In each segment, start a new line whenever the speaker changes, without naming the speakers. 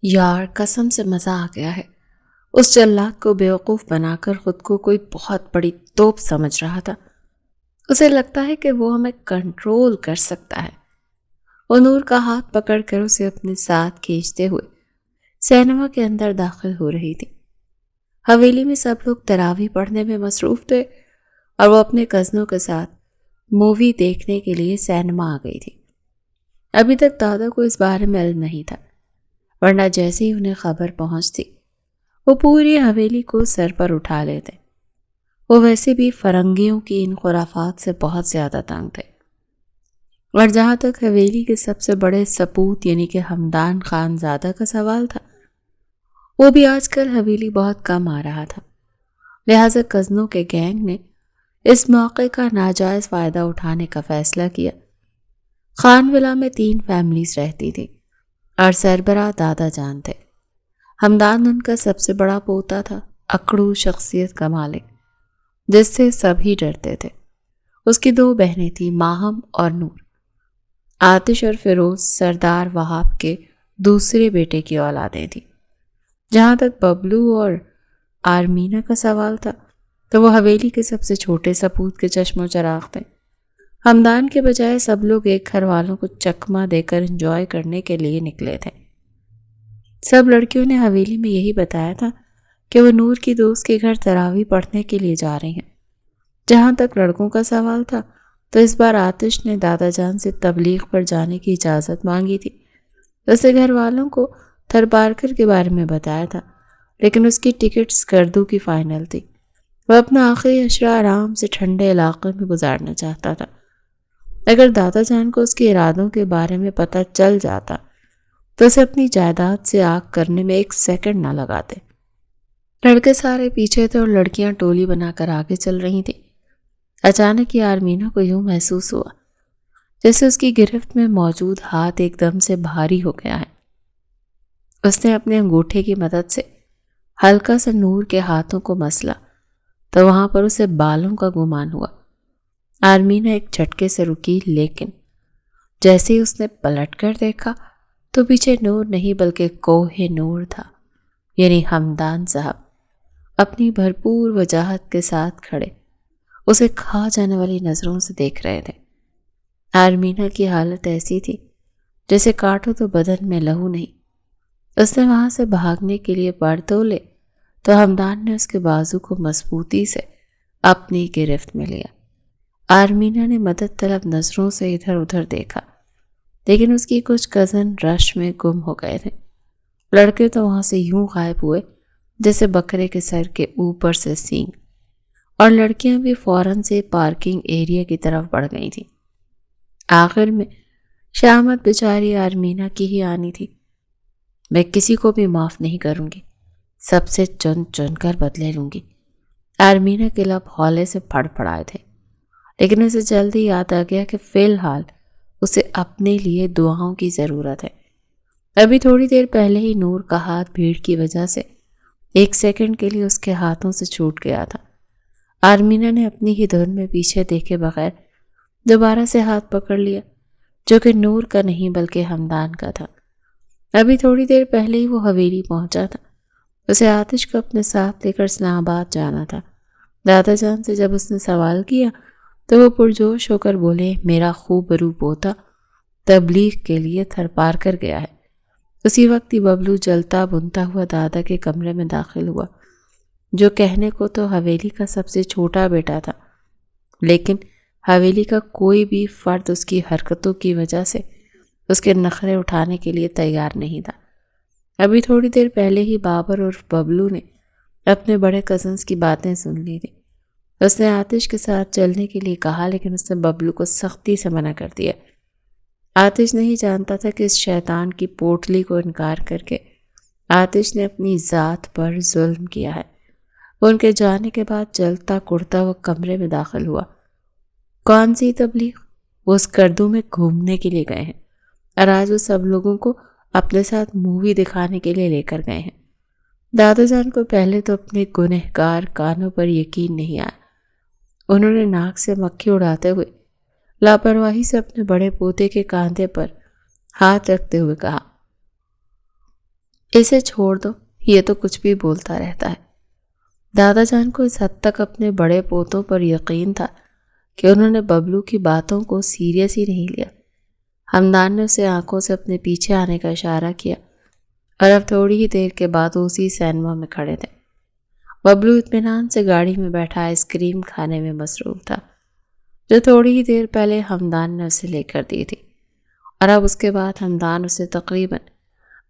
یار قسم سے مزہ آ گیا ہے۔ اس جلاد کو بیوقوف بنا کر خود کو کوئی بہت بڑی توپ سمجھ رہا تھا۔ اسے لگتا ہے کہ وہ ہمیں کنٹرول کر سکتا ہے۔ وہ نور کا ہاتھ پکڑ کر اسے اپنے ساتھ کھینچتے ہوئے سینما کے اندر داخل ہو رہی تھی۔ حویلی میں سب لوگ تراویح پڑھنے میں مصروف تھے اور وہ اپنے کزنوں کے ساتھ مووی دیکھنے کے لیے سینما آ گئی تھی۔ ابھی تک دادا کو اس بارے میں علم نہیں تھا، ورنہ جیسے ہی انہیں خبر پہنچتی وہ پوری حویلی کو سر پر اٹھا لیتے۔ وہ ویسے بھی فرنگیوں کی ان خرافات سے بہت زیادہ تنگ تھے، اور جہاں تک حویلی کے سب سے بڑے سپوت یعنی کہ ہمدان خان زادہ کا سوال تھا، وہ بھی آج کل حویلی بہت کم آ رہا تھا۔ لہٰذا کزنوں کے گینگ نے اس موقع کا ناجائز فائدہ اٹھانے کا فیصلہ کیا۔ خان ولا میں 3 فیملیز رہتی تھی اور سربراہ دادا جان تھے۔ ہمدان ان کا سب سے بڑا پوتا تھا، اکڑو شخصیت کا مالک جس سے سبھی ڈرتے تھے۔ اس کی 2 بہنیں تھیں، ماہم اور نور۔ آتش اور فیروز سردار وہاب کے دوسرے بیٹے کی اولادیں تھیں۔ جہاں تک ببلو اور آرمینا کا سوال تھا تو وہ حویلی کے سب سے چھوٹے سپوت کے چشم و چراغ تھے۔ ہمدان کے بجائے سب لوگ ایک گھر والوں کو چکمہ دے کر انجوائے کرنے کے لیے نکلے تھے۔ سب لڑکیوں نے حویلی میں یہی بتایا تھا کہ وہ نور کی دوست کے گھر تراویح پڑھنے کے لیے جا رہی ہیں۔ جہاں تک لڑکوں کا سوال تھا تو اس بار آتش نے دادا جان سے تبلیغ پر جانے کی اجازت مانگی تھی۔ اسے گھر والوں کو تھر پارکر کے بارے میں بتایا تھا، لیکن اس کی ٹکٹ سکردو کی فائنل تھی۔ وہ اپنا آخری عشرہ آرام سے ٹھنڈے علاقے میں گزارنا چاہتا تھا۔ اگر دادا جان کو اس کے ارادوں کے بارے میں پتہ چل جاتا تو اسے اپنی جائیداد سے آگ کرنے میں 1 سیکنڈ نہ لگاتے۔ لڑکے سارے پیچھے تھے اور لڑکیاں ٹولی بنا کر آگے چل رہی تھیں۔ اچانک یہ آرمینا کو یوں محسوس ہوا جیسے اس کی گرفت میں موجود ہاتھ ایک دم سے بھاری ہو گیا ہے۔ اس نے اپنے انگوٹھے کی مدد سے ہلکا سا نور کے ہاتھوں کو مسلا تو وہاں پر اسے بالوں کا گمان ہوا۔ آرمینا ایک جھٹکے سے رکی، لیکن جیسے ہی اس نے پلٹ کر دیکھا تو پیچھے نور نہیں بلکہ کوہ نور تھا، یعنی ہمدان صاحب اپنی بھرپور وجاہت کے ساتھ کھڑے اسے کھا جانے والی نظروں سے دیکھ رہے تھے۔ آرمینا کی حالت ایسی تھی جیسے کاٹو تو بدن میں لہو نہیں۔ اس نے وہاں سے بھاگنے کے لیے پر تولے تو ہمدان نے اس کے بازو کو مضبوطی سے اپنی گرفت میں لیا۔ آرمینا نے مدد طلب نظروں سے ادھر ادھر دیکھا، لیکن اس کی کچھ کزن رش میں گم ہو گئے تھے۔ لڑکے تو وہاں سے یوں غائب ہوئے جیسے بکرے کے سر کے اوپر سے سینگ، اور لڑکیاں بھی فوراً سے پارکنگ ایریا کی طرف بڑھ گئی تھیں۔ آخر میں شامت بیچاری آرمینا کی ہی آنی تھی۔ میں کسی کو بھی معاف نہیں کروں گی، سب سے چن چن کر بدلے لوں گی۔ آرمینا کے لب ہولے سے پھڑ پھڑائے تھے، لیکن اسے جلدی یاد آ گیا کہ فی الحال اسے اپنے لیے دعاؤں کی ضرورت ہے۔ ابھی تھوڑی دیر پہلے ہی نور کا ہاتھ بھیڑ کی وجہ سے 1 سیکنڈ کے لیے اس کے ہاتھوں سے چھوٹ گیا تھا۔ آرمینا نے اپنی ہی دھن میں پیچھے دیکھے بغیر دوبارہ سے ہاتھ پکڑ لیا، جو کہ نور کا نہیں بلکہ ہمدان کا تھا۔ ابھی تھوڑی دیر پہلے ہی وہ حویلی پہنچا تھا۔ اسے آتش کو اپنے ساتھ لے کر اسلام آباد جانا تھا۔ دادا جان سے جب اس نے سوال کیا تو وہ پرجوش ہو کر بولے، میرا خوبرو پوتا تبلیغ کے لیے تھر پار کر گیا ہے۔ اسی وقت ہی ببلو جلتا بنتا ہوا دادا کے کمرے میں داخل ہوا، جو کہنے کو تو حویلی کا سب سے چھوٹا بیٹا تھا، لیکن حویلی کا کوئی بھی فرد اس کی حرکتوں کی وجہ سے اس کے نخرے اٹھانے کے لیے تیار نہیں تھا۔ ابھی تھوڑی دیر پہلے ہی بابر اور ببلو نے اپنے بڑے کزنز کی باتیں سن لی تھی۔ اس نے آتش کے ساتھ چلنے کے لیے کہا، لیکن اس نے ببلو کو سختی سے منع کر دیا۔ آتش نہیں جانتا تھا کہ اس شیطان کی پوٹلی کو انکار کر کے آتش نے اپنی ذات پر ظلم کیا ہے۔ وہ ان کے جانے کے بعد جلتا کڑتا وہ کمرے میں داخل ہوا۔ کون سی تبلیغ؟ وہ اس کردو میں گھومنے کے لیے گئے ہیں، اور آج وہ سب لوگوں کو اپنے ساتھ مووی دکھانے کے لیے لے کر گئے ہیں۔ دادا جان کو پہلے تو اپنے گنہگار کانوں پر یقین نہیں آیا۔ انہوں نے ناک سے مکھی اڑاتے ہوئے لاپرواہی سے اپنے بڑے پوتے کے کاندھے پر ہاتھ رکھتے ہوئے کہا، اسے چھوڑ دو، یہ تو کچھ بھی بولتا رہتا ہے۔ دادا جان کو اس حد تک اپنے بڑے پوتوں پر یقین تھا کہ انہوں نے ببلو کی باتوں کو سیریس ہی نہیں لیا۔ ہمدان نے اسے آنکھوں سے اپنے پیچھے آنے کا اشارہ کیا اور اب تھوڑی ہی دیر کے بعد اسی سینما میں کھڑے تھے۔ ببلو اطمینان سے گاڑی میں بیٹھا آئس کریم کھانے میں مصروف تھا، جو تھوڑی ہی دیر پہلے ہمدان نے اسے لے کر دی تھی، اور اب اس کے بعد ہمدان اسے تقریباً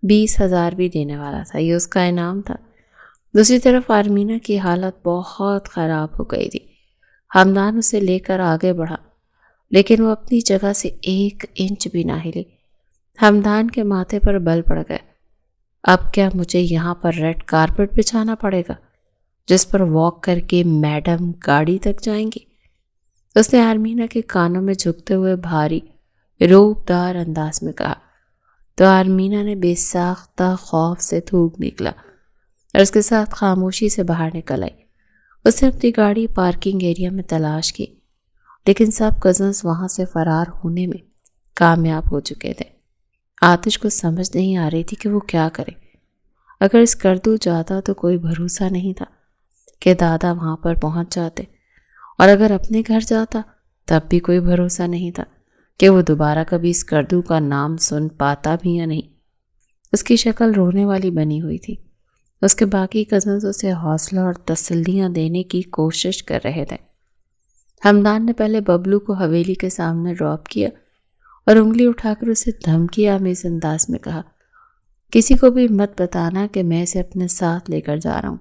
20,000 بھی دینے والا تھا۔ یہ اس کا انعام تھا۔ دوسری طرف آرمینہ کی حالت بہت خراب ہو گئی تھی۔ ہمدان اسے لے کر آگے بڑھا، لیکن وہ اپنی جگہ سے 1 انچ بھی نہ ہلی۔ ہمدان کے ماتھے پر بل پڑ گئے۔ اب کیا مجھے یہاں پر ریڈ کارپٹ بچھانا پڑے گا جس پر واک کر کے میڈم گاڑی تک جائیں گی؟ اس نے آرمینہ کے کانوں میں جھکتے ہوئے بھاری روبدار انداز میں کہا، تو آرمینہ نے بے ساختہ خوف سے تھوک نکلا اور اس کے ساتھ خاموشی سے باہر نکل آئی۔ اس نے اپنی گاڑی پارکنگ ایریا میں تلاش کی، لیکن سب کزنز وہاں سے فرار ہونے میں کامیاب ہو چکے تھے۔ آتش کو سمجھ نہیں آ رہی تھی کہ وہ کیا کرے۔ اگر اس کردو جاتا تو کوئی بھروسہ نہیں تھا کہ دادا وہاں پر پہنچ جاتے، اور اگر اپنے گھر جاتا تب بھی کوئی بھروسہ نہیں تھا کہ وہ دوبارہ کبھی اس کردو کا نام سن پاتا بھی یا نہیں۔ اس کی شکل رونے والی بنی ہوئی تھی۔ اس کے باقی کزنز اسے حوصلہ اور تسلیاں دینے کی کوشش کر رہے تھے۔ ہمدان نے پہلے ببلو کو حویلی کے سامنے ڈراپ کیا اور انگلی اٹھا کر اسے دھمکی آمیز انداز میں کہا، کسی کو بھی مت بتانا کہ میں اسے اپنے ساتھ لے کر جا رہا ہوں۔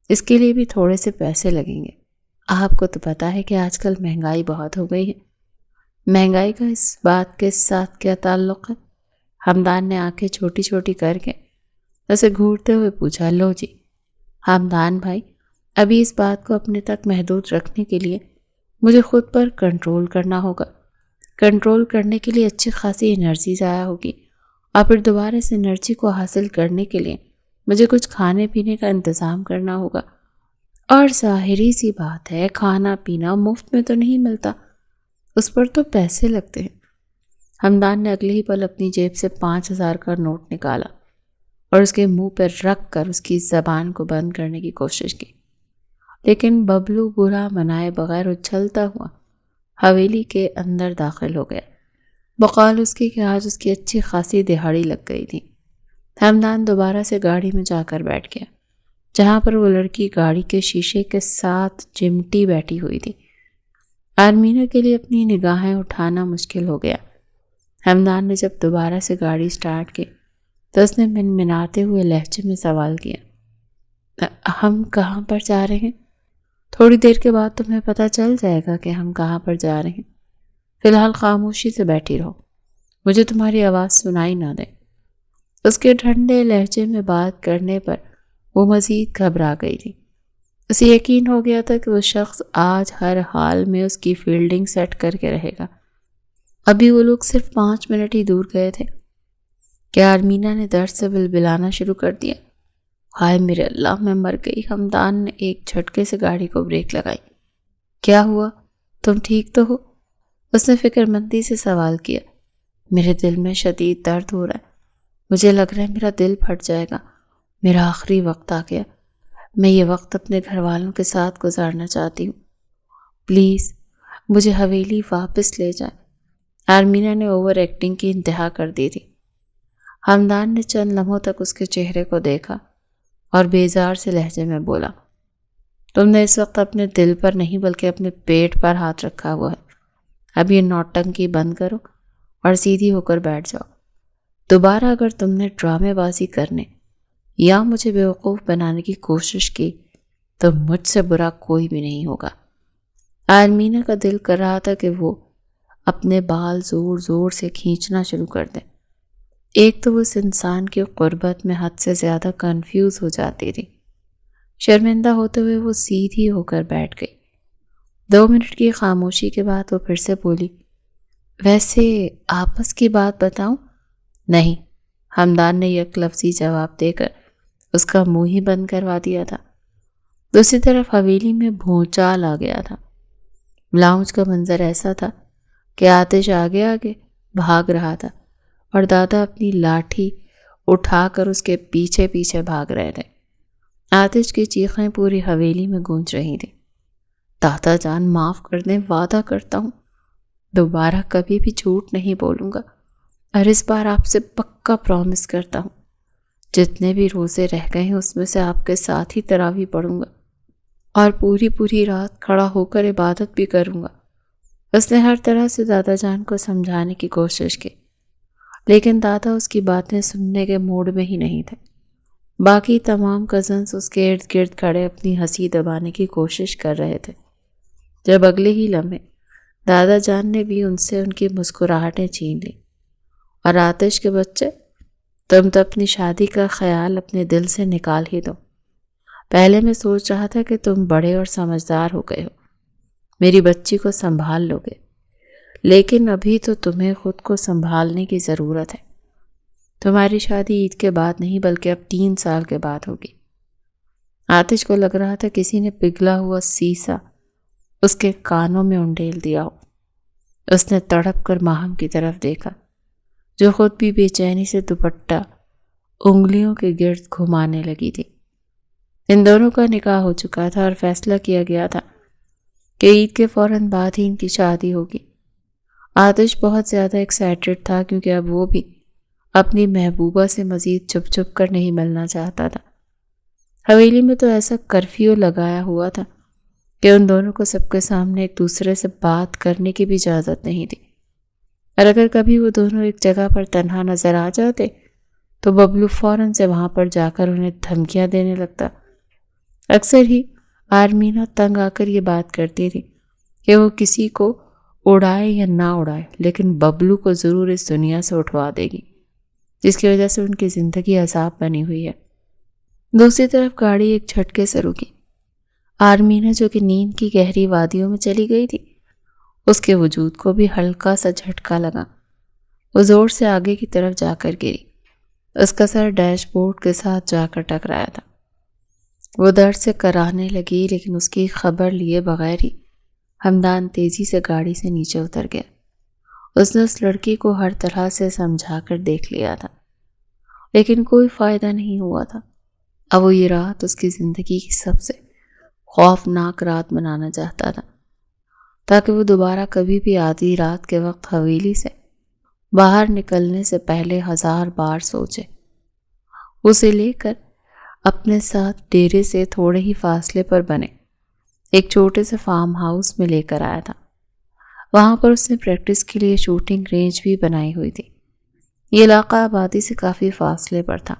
اس کے لیے بھی تھوڑے سے پیسے لگیں گے۔ آپ کو تو پتا ہے کہ آج کل مہنگائی بہت ہو گئی ہے۔ مہنگائی کا اس بات کے ساتھ کیا تعلق ہے؟ ہمدان نے آنکھیں چھوٹی چھوٹی کر کے اسے گھورتے ہوئے پوچھا۔ لو جی ہمدان بھائی، ابھی اس بات کو اپنے تک محدود رکھنے کے لیے مجھے خود پر کنٹرول کرنا ہوگا۔ کنٹرول کرنے کے لیے اچھی خاصی انرجی ضائع ہوگی، اور پھر دوبارہ اس انرجی کو حاصل کرنے کے لیے مجھے کچھ کھانے پینے کا انتظام کرنا ہوگا، اور ظاہری سی بات ہے کھانا پینا مفت میں تو نہیں ملتا، اس پر تو پیسے لگتے ہیں۔ ہمدان نے اگلے ہی پل اپنی جیب سے 5,000 کا نوٹ نکالا اور اس کے منہ پر رکھ کر اس کی زبان کو بند کرنے کی کوشش کی، لیکن ببلو برا منائے بغیر اچھلتا ہوا حویلی کے اندر داخل ہو گیا، بقول اس کی کہ آج اس کی اچھی خاصی دہاڑی لگ گئی تھی۔ ہمدان دوبارہ سے گاڑی میں جا کر بیٹھ گیا، جہاں پر وہ لڑکی گاڑی کے شیشے کے ساتھ چمٹی بیٹھی ہوئی تھی۔ آرمینہ کے لیے اپنی نگاہیں اٹھانا مشکل ہو گیا۔ ہمدان نے جب دوبارہ سے گاڑی سٹارٹ کی تو اس نے منمناتے ہوئے لہجے میں سوال کیا، ہم کہاں پر جا رہے ہیں؟ تھوڑی دیر کے بعد تمہیں پتہ چل جائے گا کہ ہم کہاں پر جا رہے ہیں۔ فی الحال خاموشی سے بیٹھی رہو، مجھے تمہاری آواز سنائی نہ دے۔ اس کے ٹھنڈے لہجے میں بات کرنے پر وہ مزید گھبرا گئی تھی۔ اسے یقین ہو گیا تھا کہ وہ شخص آج ہر حال میں اس کی فیلڈنگ سیٹ کر کے رہے گا۔ ابھی وہ لوگ صرف 5 منٹ ہی دور گئے تھے کہ آرمینہ نے درد سے بلبلانا شروع کر دیا۔ ہائے میرے اللہ، میں مر گئی۔ ہمدان نے ایک جھٹکے سے گاڑی کو بریک لگائی۔ کیا ہوا؟ تم ٹھیک تو ہو؟ اس نے فکر مندی سے سوال کیا۔ میرے دل میں شدید درد ہو رہا ہے، مجھے لگ رہا ہے میرا دل پھٹ جائے گا۔ میرا آخری وقت آ گیا، میں یہ وقت اپنے گھر والوں کے ساتھ گزارنا چاہتی ہوں، پلیز مجھے حویلی واپس لے جائیں۔ آرمینہ نے اوور ایکٹنگ کی انتہا کر دی تھی۔ ہمدان نے چند لمحوں تک اس کے چہرے کو دیکھا اور بیزار سے لہجے میں بولا، تم نے اس وقت اپنے دل پر نہیں بلکہ اپنے پیٹ پر ہاتھ رکھا ہوا ہے۔ اب یہ نوٹنکی بند کرو اور سیدھی ہو کر بیٹھ جاؤ۔ دوبارہ اگر تم نے ڈرامے بازی کرنے یا مجھے بیوقوف بنانے کی کوشش کی تو مجھ سے برا کوئی بھی نہیں ہوگا۔ آرمینہ کا دل کر رہا تھا کہ وہ اپنے بال زور زور سے کھینچنا شروع کر دے۔ ایک تو وہ اس انسان کی قربت میں حد سے زیادہ کنفیوز ہو جاتی تھی۔ شرمندہ ہوتے ہوئے وہ سیدھی ہو کر بیٹھ گئی۔ 2 منٹ کی خاموشی کے بعد وہ پھر سے بولی، ویسے آپس کی بات بتاؤں؟ نہیں، ہمدان نے یک لفظی جواب دے کر اس کا منہ ہی بند کروا دیا تھا۔ دوسری طرف حویلی میں بھونچال آ گیا تھا۔ لاؤنج کا منظر ایسا تھا کہ آتش آگے آگے بھاگ رہا تھا اور دادا اپنی لاٹھی اٹھا کر اس کے پیچھے پیچھے بھاگ رہے تھے۔ آتش کی چیخیں پوری حویلی میں گونج رہی تھی۔ دادا جان معاف کر دیں، وعدہ کرتا ہوں دوبارہ کبھی بھی جھوٹ نہیں بولوں گا، اور اس بار آپ سے پکا پرومس کرتا ہوں جتنے بھی روزے رہ گئے ہیں اس میں سے آپ کے ساتھ ہی تراویح پڑھوں گا اور پوری رات کھڑا ہو کر عبادت بھی کروں گا۔ اس نے ہر طرح سے دادا جان کو سمجھانے کی کوشش کی، لیکن دادا اس کی باتیں سننے کے موڈ میں ہی نہیں تھے۔ باقی تمام کزنز اس کے ارد گرد کھڑے اپنی ہنسی دبانے کی کوشش کر رہے تھے، جب اگلے ہی لمحے دادا جان نے بھی ان سے ان کی مسکراہٹیں چھین لی۔ اور آتش کے بچے، تم تو اپنی شادی کا خیال اپنے دل سے نکال ہی دو۔ پہلے میں سوچ رہا تھا کہ تم بڑے اور سمجھدار ہو گئے ہو، میری بچی کو سنبھال لو گے، لیکن ابھی تو تمہیں خود کو سنبھالنے کی ضرورت ہے۔ تمہاری شادی عید کے بعد نہیں بلکہ اب 3 سال کے بعد ہوگی۔ آتش کو لگ رہا تھا کسی نے پگھلا ہوا سیسا اس کے کانوں میں انڈیل دیا ہو۔ اس نے تڑپ کر ماہم کی طرف دیکھا، جو خود بھی بے چینی سے دوپٹہ انگلیوں کے گرد گھمانے لگی تھی۔ ان دونوں کا نکاح ہو چکا تھا اور فیصلہ کیا گیا تھا کہ عید کے فوراً بعد ہی ان کی شادی ہوگی۔ آتش بہت زیادہ ایکسائٹڈ تھا کیونکہ اب وہ بھی اپنی محبوبہ سے مزید چھپ چھپ کر نہیں ملنا چاہتا تھا۔ حویلی میں تو ایسا کرفیو لگایا ہوا تھا کہ ان دونوں کو سب کے سامنے ایک دوسرے سے بات کرنے کی بھی اجازت نہیں تھی، اور اگر کبھی وہ دونوں ایک جگہ پر تنہا نظر آ جاتے تو ببلو فوراً سے وہاں پر جا کر انہیں دھمکیاں دینے لگتا۔ اکثر ہی آرمینہ تنگ آ کر یہ بات کرتی تھی کہ وہ کسی کو اڑائے یا نہ اڑائے، لیکن ببلو کو ضرور اس دنیا سے اٹھوا دے گی، جس کی وجہ سے ان کی زندگی عذاب بنی ہوئی ہے۔ دوسری طرف گاڑی ایک جھٹکے سے رکی۔ آرمینہ جو کہ نیند کی گہری وادیوں میں چلی گئی تھی، اس کے وجود کو بھی ہلکا سا جھٹکا لگا۔ وہ زور سے آگے کی طرف جا کر گری۔ اس کا سر ڈیش بورڈ کے ساتھ جا کر ٹکرایا تھا۔ وہ درد سے کراہنے لگی، لیکن اس کی خبر لیے بغیر ہی ہمدان تیزی سے گاڑی سے نیچے اتر گیا۔ اس نے اس لڑکی کو ہر طرح سے سمجھا کر دیکھ لیا تھا، لیکن کوئی فائدہ نہیں ہوا تھا۔ اب وہ یہ رات اس کی زندگی کی سب سے خوفناک رات بنانا چاہتا تھا، تاکہ وہ دوبارہ کبھی بھی آدھی رات کے وقت حویلی سے باہر نکلنے سے پہلے 1000 بار سوچے۔ اسے لے کر اپنے ساتھ ڈیرے سے تھوڑے ہی فاصلے پر بنے ایک چھوٹے سے فارم ہاؤس میں لے کر آیا تھا۔ وہاں پر اس نے پریکٹس کے لیے شوٹنگ رینج بھی بنائی ہوئی تھی۔ یہ علاقہ آبادی سے کافی فاصلے پر تھا۔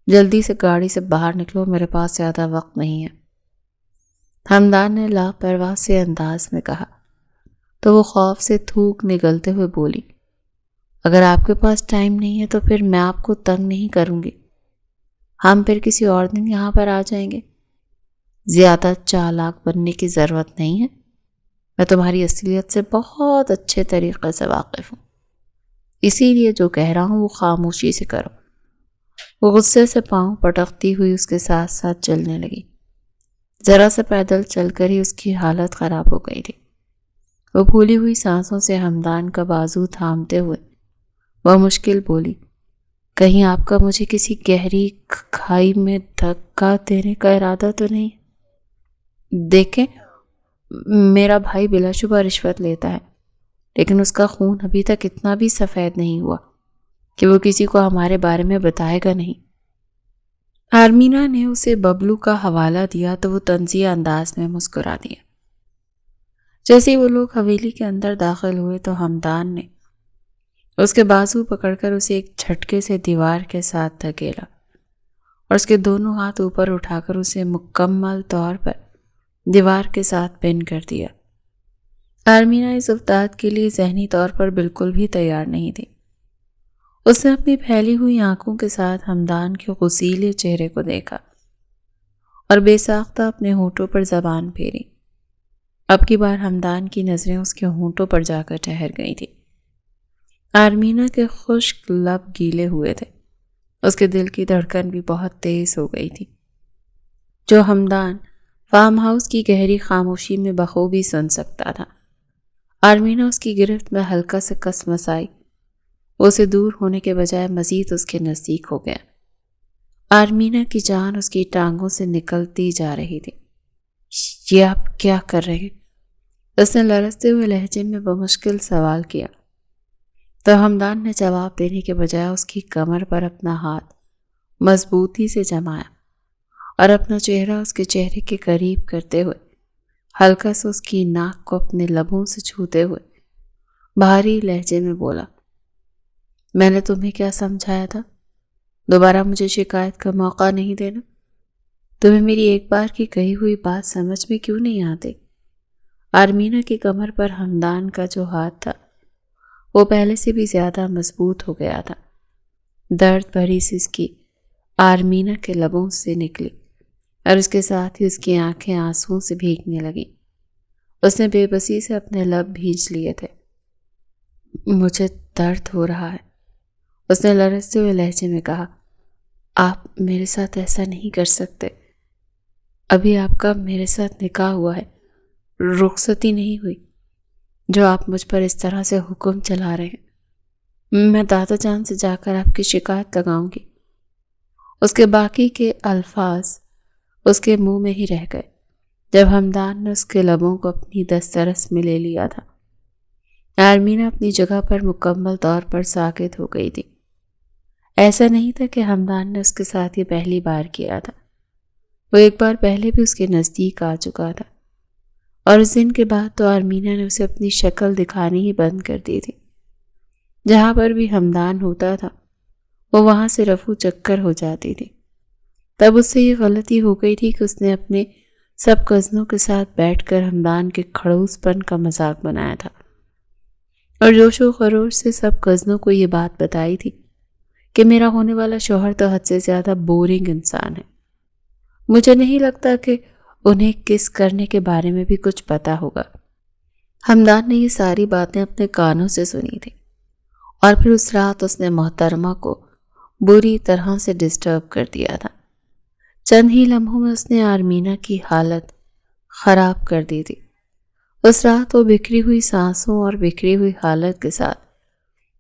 جلدی سے گاڑی سے باہر نکلو، میرے پاس زیادہ وقت نہیں ہے، ہمدان نے لاپرواہ سے انداز میں کہا، تو وہ خوف سے تھوک نگلتے ہوئے بولی، اگر آپ کے پاس ٹائم نہیں ہے تو پھر میں آپ کو تنگ نہیں کروں گی، ہم پھر کسی اور دن یہاں پر آ جائیں گے۔ زیادہ چالاک بننے کی ضرورت نہیں ہے، میں تمہاری اصلیت سے بہت اچھے طریقے سے واقف ہوں، اسی لیے جو کہہ رہا ہوں وہ خاموشی سے کرو۔ وہ غصے سے پاؤں پٹکتی ہوئی اس کے ساتھ ساتھ چلنے لگی۔ ذرا سے پیدل چل کر ہی اس کی حالت خراب ہو گئی تھی۔ وہ پھولی ہوئی سانسوں سے ہمدان کا بازو تھامتے ہوئے وہ مشکل بولی، کہیں آپ کا مجھے کسی گہری کھائی میں دھکا دینے کا ارادہ تو نہیں؟ دیکھیں، میرا بھائی بلا شبہ رشوت لیتا ہے، لیکن اس کا خون ابھی تک اتنا بھی سفید نہیں ہوا کہ وہ کسی کو ہمارے بارے میں بتائے گا نہیں۔ آرمینہ نے اسے ببلو کا حوالہ دیا تو وہ طنزیہ انداز میں مسکرا دیا۔ جیسے ہی وہ لوگ حویلی کے اندر داخل ہوئے تو ہمدان نے اس کے بازو پکڑ کر اسے ایک جھٹکے سے دیوار کے ساتھ دھکیلا اور اس کے دونوں ہاتھ اوپر اٹھا کر اسے مکمل طور پر دیوار کے ساتھ پن کر دیا۔ آرمینہ اس افتاد کے لیے ذہنی طور پر بالکل بھی تیار نہیں تھی۔ اس نے اپنی پھیلی ہوئی آنکھوں کے ساتھ ہمدان کے غسیلے چہرے کو دیکھا اور بے ساختہ اپنے ہونٹوں پر زبان پھیری۔ اب کی بار ہمدان کی نظریں اس کے ہونٹوں پر جا کر ٹھہر گئی تھی۔ آرمینہ کے خشک لب گیلے ہوئے تھے، اس کے دل کی دھڑکن بھی بہت تیز ہو گئی تھی، جو ہمدان فارم ہاؤس کی گہری خاموشی میں بخوبی سن سکتا تھا۔ آرمینہ اس کی گرفت میں ہلکا سے کس مسائی، وہ اسے دور ہونے کے بجائے مزید اس کے نزدیک ہو گیا۔ آرمینہ کی جان اس کی ٹانگوں سے نکلتی جا رہی تھی۔ یہ آپ کیا کر رہے ہیں؟ اس نے لرزتے ہوئے لہجے میں بمشکل سوال کیا۔ تو ہمدان نے جواب دینے کے بجائے اس کی کمر پر اپنا ہاتھ مضبوطی سے جمایا اور اپنا چہرہ اس کے چہرے کے قریب کرتے ہوئے ہلکا سے اس کی ناک کو اپنے لبوں سے چھوتے ہوئے بھاری لہجے میں بولا، میں نے تمہیں کیا سمجھایا تھا؟ دوبارہ مجھے شکایت کا موقع نہیں دینا۔ تمہیں میری ایک بار کی کہی ہوئی بات سمجھ میں کیوں نہیں آتی؟ آرمینہ کی کمر پر ہمدان کا جو ہاتھ تھا وہ پہلے سے بھی زیادہ مضبوط ہو گیا تھا۔ درد بھری سسکی آرمینہ کے لبوں سے نکلی اور اس کے ساتھ ہی اس کی آنکھیں آنسوؤں سے بھیگنے لگیں۔ اس نے بے بسی سے اپنے لب بھینچ لیے تھے۔ مجھے درد ہو رہا ہے، اس نے لرزتے ہوئے لہجے میں کہا۔ آپ میرے ساتھ ایسا نہیں کر سکتے۔ ابھی آپ کا میرے ساتھ نکاح ہوا ہے، رخصتی نہیں ہوئی جو آپ مجھ پر اس طرح سے حکم چلا رہے ہیں۔ میں دادا جان سے جا کر آپ کی شکایت لگاؤں گی۔ اس کے باقی کے الفاظ اس کے منہ میں ہی رہ گئے جب ہمدان نے اس کے لبوں کو اپنی دسترس میں لے لیا تھا۔ آرمینہ اپنی جگہ پر مکمل طور پر ساکت ہو گئی تھی۔ ایسا نہیں تھا کہ ہمدان نے اس کے ساتھ یہ پہلی بار کیا تھا، وہ ایک بار پہلے بھی اس کے نزدیک آ چکا تھا، اور اس دن کے بعد تو آرمینہ نے اسے اپنی شکل دکھانی ہی بند کر دی تھی۔ جہاں پر بھی ہمدان ہوتا تھا وہ وہاں سے رفو چکر ہو جاتی تھی۔ تب اس سے یہ غلطی ہو گئی تھی کہ اس نے اپنے سب کزنوں کے ساتھ بیٹھ کر ہمدان کے کھڑوس پن کا مذاق بنایا تھا اور جوش و خروش سے سب کزنوں کو یہ بات بتائی تھی کہ میرا ہونے والا شوہر تو حد سے زیادہ بورنگ انسان ہے۔ مجھے نہیں لگتا کہ انہیں کس کرنے کے بارے میں بھی کچھ پتا ہوگا۔ ہمدان نے یہ ساری باتیں اپنے کانوں سے سنی تھی، اور پھر اس رات اس نے محترمہ کو بری طرح سے ڈسٹرب کر دیا تھا۔ چند ہی لمحوں میں اس نے آرمینہ کی حالت خراب کر دی تھی۔ اس رات وہ بکھری ہوئی سانسوں اور بکھری ہوئی حالت کے ساتھ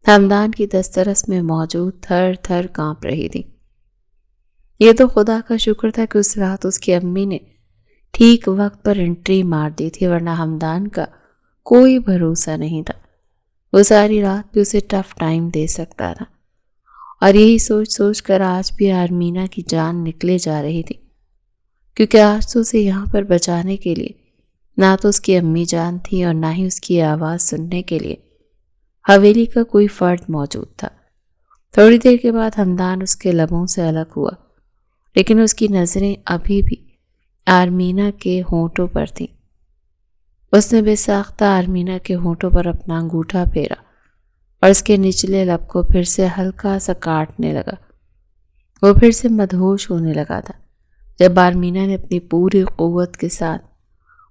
ہمدان کی دسترس میں موجود تھر تھر کانپ رہی تھی۔ یہ تو خدا کا شکر تھا کہ اس رات اس کی امی نے ٹھیک وقت پر انٹری مار دی تھی، ورنہ ہمدان کا کوئی بھروسہ نہیں تھا۔ وہ ساری رات بھی اسے ٹف ٹائم دے سکتا تھا، اور یہی سوچ سوچ کر آج بھی آرمینہ کی جان نکلے جا رہی تھی، کیونکہ آج تو اسے یہاں پر بچانے کے لیے نہ تو اس کی امی جان تھی اور نہ ہی اس کی آواز سننے کے لیے حویلی کا کوئی فرد موجود تھا۔ تھوڑی دیر کے بعد ہمدان اس کے لبوں سے الگ ہوا، لیکن اس کی نظریں ابھی بھی آرمینہ کے ہونٹوں پر تھیں۔ اس نے بے ساختہ آرمینہ کے ہونٹوں پر اپنا انگوٹھا پھیرا اور اس کے نچلے لب کو پھر سے ہلکا سا کاٹنے لگا۔ وہ پھر سے مدہوش ہونے لگا تھا جب آرمینہ نے اپنی پوری قوت کے ساتھ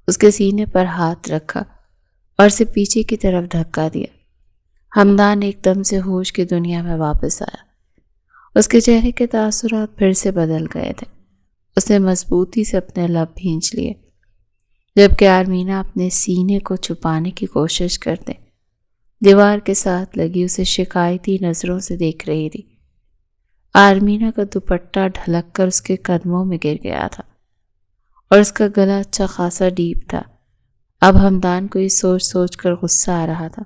اس کے سینے پر ہاتھ رکھا اور اسے پیچھے کی طرف دھکا دیا۔ ہمدان ایک دم سے ہوش کی دنیا میں واپس آیا۔ اس کے چہرے کے تاثرات پھر سے بدل گئے تھے۔ اس نے مضبوطی سے اپنے لب بھینچ لیے، جبکہ آرمینہ اپنے سینے کو چھپانے کی کوشش کرتے دیوار کے ساتھ لگی اسے شکایتی نظروں سے دیکھ رہی تھی۔ آرمینہ کا دوپٹہ ڈھلک کر اس کے قدموں میں گر گیا تھا اور اس کا گلا اچھا خاصا ڈیپ تھا۔ اب ہمدان کو یہ سوچ سوچ کر غصہ آ رہا تھا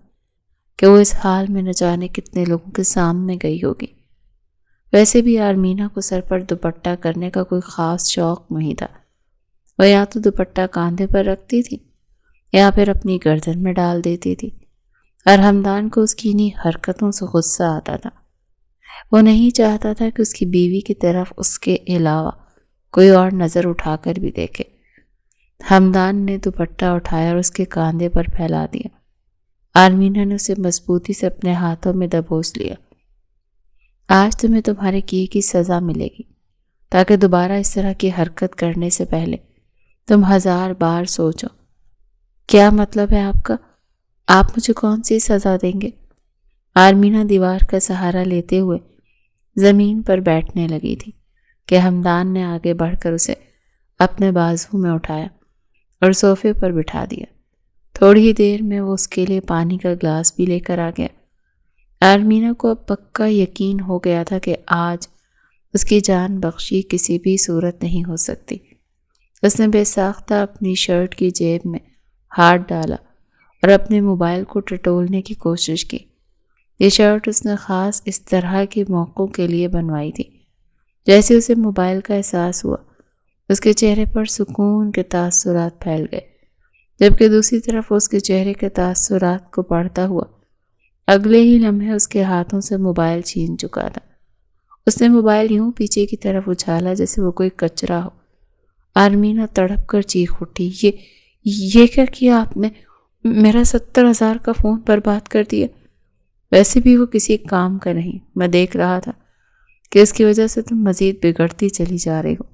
کہ وہ اس حال میں نہ جانے کتنے لوگوں کے سامنے گئی ہوگی۔ ویسے بھی آرمینہ کو سر پر دوپٹہ کرنے کا کوئی خاص شوق نہیں تھا۔ وہ یا تو دوپٹہ کاندھے پر رکھتی تھی یا پھر اپنی گردن میں ڈال دیتی تھی، اور ہمدان کو اس کی انہی حرکتوں سے غصہ آتا تھا۔ وہ نہیں چاہتا تھا کہ اس کی بیوی کی طرف اس کے علاوہ کوئی اور نظر اٹھا کر بھی دیکھے۔ ہمدان نے دوپٹہ اٹھایا اور اس کے کاندھے پر پھیلا دیا۔ آرمینہ نے اسے مضبوطی سے اپنے ہاتھوں میں دبوچ لیا۔ آج تمہیں تمہارے کیے کی سزا ملے گی، تاکہ دوبارہ اس طرح کی حرکت کرنے سے پہلے تم 1000 بار سوچو۔ کیا مطلب ہے آپ کا؟ آپ مجھے کون سی سزا دیں گے؟ آرمینہ دیوار کا سہارا لیتے ہوئے زمین پر بیٹھنے لگی تھی کہ ہمدان نے آگے بڑھ کر اسے اپنے بازو میں اٹھایا اور صوفے پر بٹھا دیا۔ تھوڑی ہی دیر میں وہ اس کے لیے پانی کا گلاس بھی لے کر آ گیا۔ آرمینہ کو اب پکا یقین ہو گیا تھا کہ آج اس کی جان بخشی کسی بھی صورت نہیں ہو سکتی۔ اس نے بے ساختہ اپنی شرٹ کی جیب میں ہاتھ ڈالا اور اپنے موبائل کو ٹٹولنے کی کوشش کی۔ یہ شرٹ اس نے خاص اس طرح کے موقعوں کے لیے بنوائی تھی۔ جیسے اسے موبائل کا احساس ہوا، اس کے چہرے پر سکون کے تاثرات پھیل گئے، جبکہ دوسری طرف اس کے چہرے کے تاثرات کو پڑھتا ہوا اگلے ہی لمحے اس کے ہاتھوں سے موبائل چھین چکا تھا۔ اس نے موبائل یوں پیچھے کی طرف اچھالا جیسے وہ کوئی کچرا ہو۔ آرمینہ تڑپ کر چیخ اٹھی، یہ کیا کیا آپ نے؟ میرا 70,000 کا فون برباد کر دیا۔ ویسے بھی وہ کسی کام کا نہیں، میں دیکھ رہا تھا کہ اس کی وجہ سے تم مزید بگڑتی چلی جا رہی ہو۔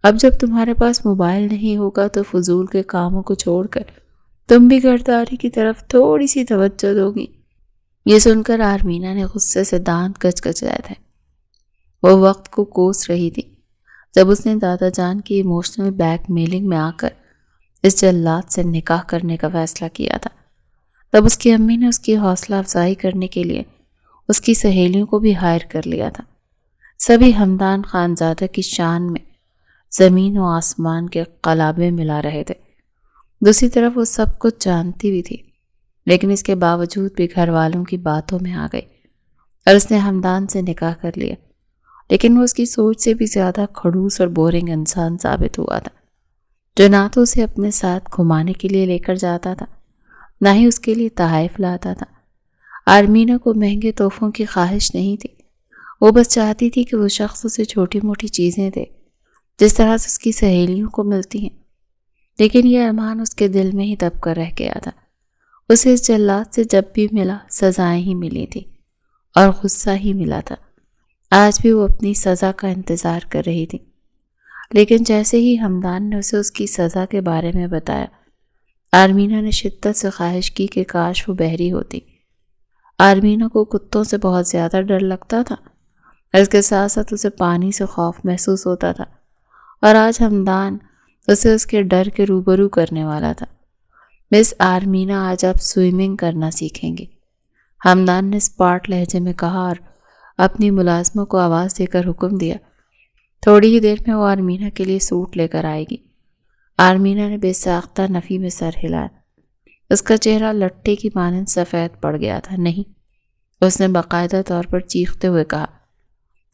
اب جب تمہارے پاس موبائل نہیں ہوگا تو فضول کے کاموں کو چھوڑ کر تم بھی گرداری کی طرف تھوڑی سی توجہ دوگی۔ یہ سن کر آرمینہ نے غصے سے دانت کچکچائے تھے۔ وہ وقت کو کوس رہی تھی جب اس نے دادا جان کی ایموشنل بیک میلنگ میں آ کر اس جلاد سے نکاح کرنے کا فیصلہ کیا تھا۔ تب اس کی امی نے اس کی حوصلہ افزائی کرنے کے لیے اس کی سہیلیوں کو بھی ہائر کر لیا تھا۔ سبھی ہمدان خانزادہ کی شان میں زمین و آسمان کے قلابے ملا رہے تھے۔ دوسری طرف وہ سب کچھ جانتی بھی تھی، لیکن اس کے باوجود بھی گھر والوں کی باتوں میں آ گئی اور اس نے ہمدان سے نکاح کر لیا۔ لیکن وہ اس کی سوچ سے بھی زیادہ کھڑوس اور بورنگ انسان ثابت ہوا تھا، جو نہ تو اسے اپنے ساتھ گھمانے کے لیے لے کر جاتا تھا، نہ ہی اس کے لیے تحائف لاتا تھا۔ آرمینہ کو مہنگے تحفوں کی خواہش نہیں تھی، وہ بس چاہتی تھی کہ وہ شخص اسے چھوٹی موٹی چیزیں دے جس طرح سے اس کی سہیلیوں کو ملتی ہیں۔ لیکن یہ ارمان اس کے دل میں ہی دب کر رہ گیا تھا۔ اسے اس جلاد سے جب بھی ملا سزائیں ہی ملی تھی اور غصہ ہی ملا تھا۔ آج بھی وہ اپنی سزا کا انتظار کر رہی تھی، لیکن جیسے ہی ہمدان نے اسے اس کی سزا کے بارے میں بتایا، آرمینہ نے شدت سے خواہش کی کہ کاش وہ بحری ہوتی۔ آرمینہ کو کتوں سے بہت زیادہ ڈر لگتا تھا اور اس کے ساتھ ساتھ اسے پانی سے خوف محسوس ہوتا تھا، اور آج ہمدان اسے اس کے ڈر کے روبرو کرنے والا تھا۔ مس آرمینہ، آج آپ سوئمنگ کرنا سیکھیں گے، ہمدان نے اسپاٹ لہجے میں کہا اور اپنی ملازموں کو آواز دے کر حکم دیا۔ تھوڑی ہی دیر میں وہ آرمینہ کے لیے سوٹ لے کر آئے گی۔ آرمینہ نے بے ساختہ نفی میں سر ہلایا۔ اس کا چہرہ لٹے کی مانند سفید پڑ گیا تھا۔ نہیں، اس نے باقاعدہ طور پر چیختے ہوئے کہا،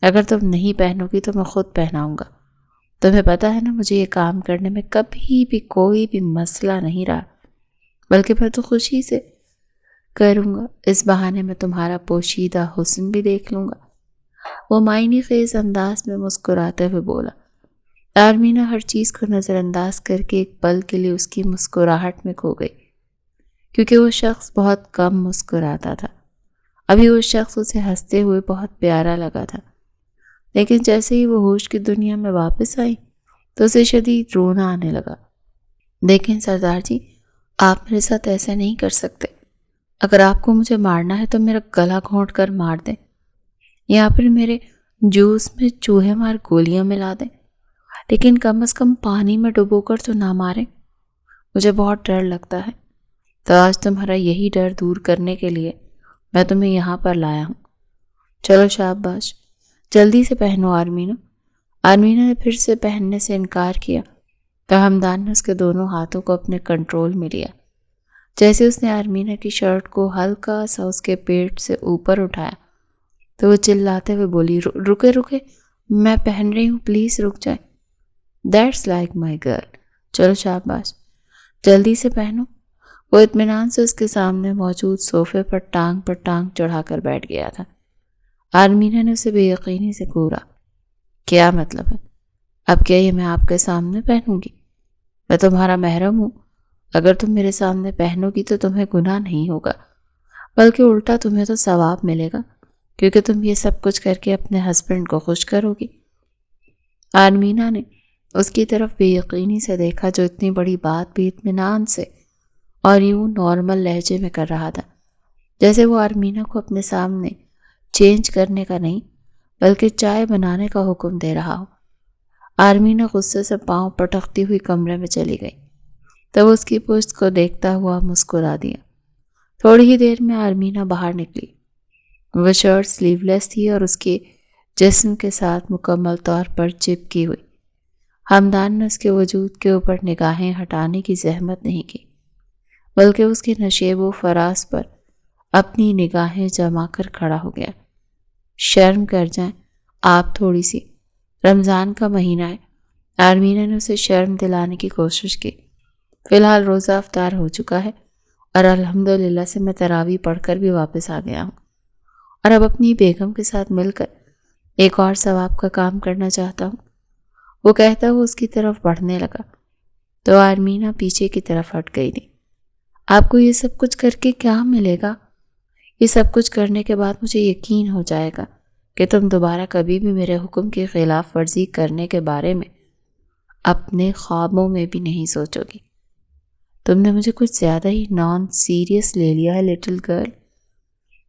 اگر تم نہیں پہنو گی تو میں خود پہناؤں گا۔ تمہیں پتا ہے نا، مجھے یہ کام کرنے میں کبھی بھی کوئی بھی مسئلہ نہیں رہا، بلکہ میں تو خوشی سے کروں گا۔ اس بہانے میں تمہارا پوشیدہ حسن بھی دیکھ لوں گا۔ وہ معنی خیز انداز میں مسکراتے ہوئے بولا۔ آرمینہ ہر چیز کو نظر انداز کر کے ایک پل کے لیے اس کی مسکراہٹ میں کھو گئی، کیونکہ وہ شخص بہت کم مسکراتا تھا۔ ابھی وہ شخص اسے ہنستے ہوئے بہت پیارا لگا تھا، لیکن جیسے ہی وہ ہوش کی دنیا میں واپس آئی تو اسے شدید رونا آنے لگا۔ دیکھیں سردار جی، آپ میرے ساتھ ایسا نہیں کر سکتے۔ اگر آپ کو مجھے مارنا ہے تو میرا گلا گھونٹ کر مار دیں، یا پھر میرے جوس میں چوہے مار گولیاں ملا دیں، لیکن کم از کم پانی میں ڈبو کر تو نہ ماریں۔ مجھے بہت ڈر لگتا ہے، تو آج تمہارا یہی ڈر دور کرنے کے لیے میں تمہیں یہاں پر لایا ہوں۔ چلو شاباش، جلدی سے پہنو آرمینہ۔ آرمینہ نے پھر سے پہننے سے انکار کیا تو ہمدان نے اس کے دونوں ہاتھوں کو اپنے کنٹرول میں لیا۔ جیسے اس نے آرمینہ کی شرٹ کو ہلکا سا اس کے پیٹ سے اوپر اٹھایا تو وہ چلاتے ہوئے بولی، رکے، میں پہن رہی ہوں، پلیز رک جائیں۔ دیٹس لائک مائی گرل، چلو شاباش، جلدی سے پہنو۔ وہ اطمینان سے اس کے سامنے موجود صوفے پر ٹانگ چڑھا کر بیٹھ گیا تھا۔ آرمینہ نے اسے بے یقینی سے گھورا۔ کیا مطلب ہے؟ اب کیا یہ میں آپ کے سامنے پہنوں گی؟ میں تمہارا محرم ہوں، اگر تم میرے سامنے پہنو گی تو تمہیں گناہ نہیں ہوگا، بلکہ الٹا تمہیں تو ثواب ملے گا، کیونکہ تم یہ سب کچھ کر کے اپنے ہسبینڈ کو خوش کرو گی۔ آرمینہ نے اس کی طرف بے یقینی سے دیکھا، جو اتنی بڑی بات بھی اطمینان سے اور یوں نارمل لہجے میں کر رہا تھا، جیسے وہ آرمینہ کو اپنے سامنے چینج کرنے کا نہیں بلکہ چائے بنانے کا حکم دے رہا ہو۔ آرمینہ غصے سے پاؤں پٹکتی ہوئی کمرے میں چلی گئی، تب اس کی پشت کو دیکھتا ہوا مسکرا دیا۔ تھوڑی ہی دیر میں آرمینہ باہر نکلی وہ شرٹ سلیو لیس تھی اور اس کے جسم کے ساتھ مکمل طور پر چپکی ہوئی۔ ہمدان نے اس کے وجود کے اوپر نگاہیں ہٹانے کی زحمت نہیں کی، بلکہ اس کے نشیب و فراز پر اپنی نگاہیں جما کر کھڑا ہو گیا۔ شرم کر جائیں آپ تھوڑی سی، رمضان کا مہینہ ہے۔ آرمینہ نے اسے شرم دلانے کی کوشش کی۔ فی الحال روزہ افطار ہو چکا ہے اور الحمدللہ سے میں تراویح پڑھ کر بھی واپس آ گیا ہوں، اور اب اپنی بیگم کے ساتھ مل کر ایک اور ثواب کا کام کرنا چاہتا ہوں۔ وہ کہتا وہ اس کی طرف بڑھنے لگا تو آرمینہ پیچھے کی طرف ہٹ گئی تھی۔ آپ کو یہ سب کچھ کر کے کیا ملے گا؟ یہ سب کچھ کرنے کے بعد مجھے یقین ہو جائے گا کہ تم دوبارہ کبھی بھی میرے حکم کی خلاف ورزی کرنے کے بارے میں اپنے خوابوں میں بھی نہیں سوچو گی۔ تم نے مجھے کچھ زیادہ ہی نان سیریس لے لیا ہے لٹل گرل۔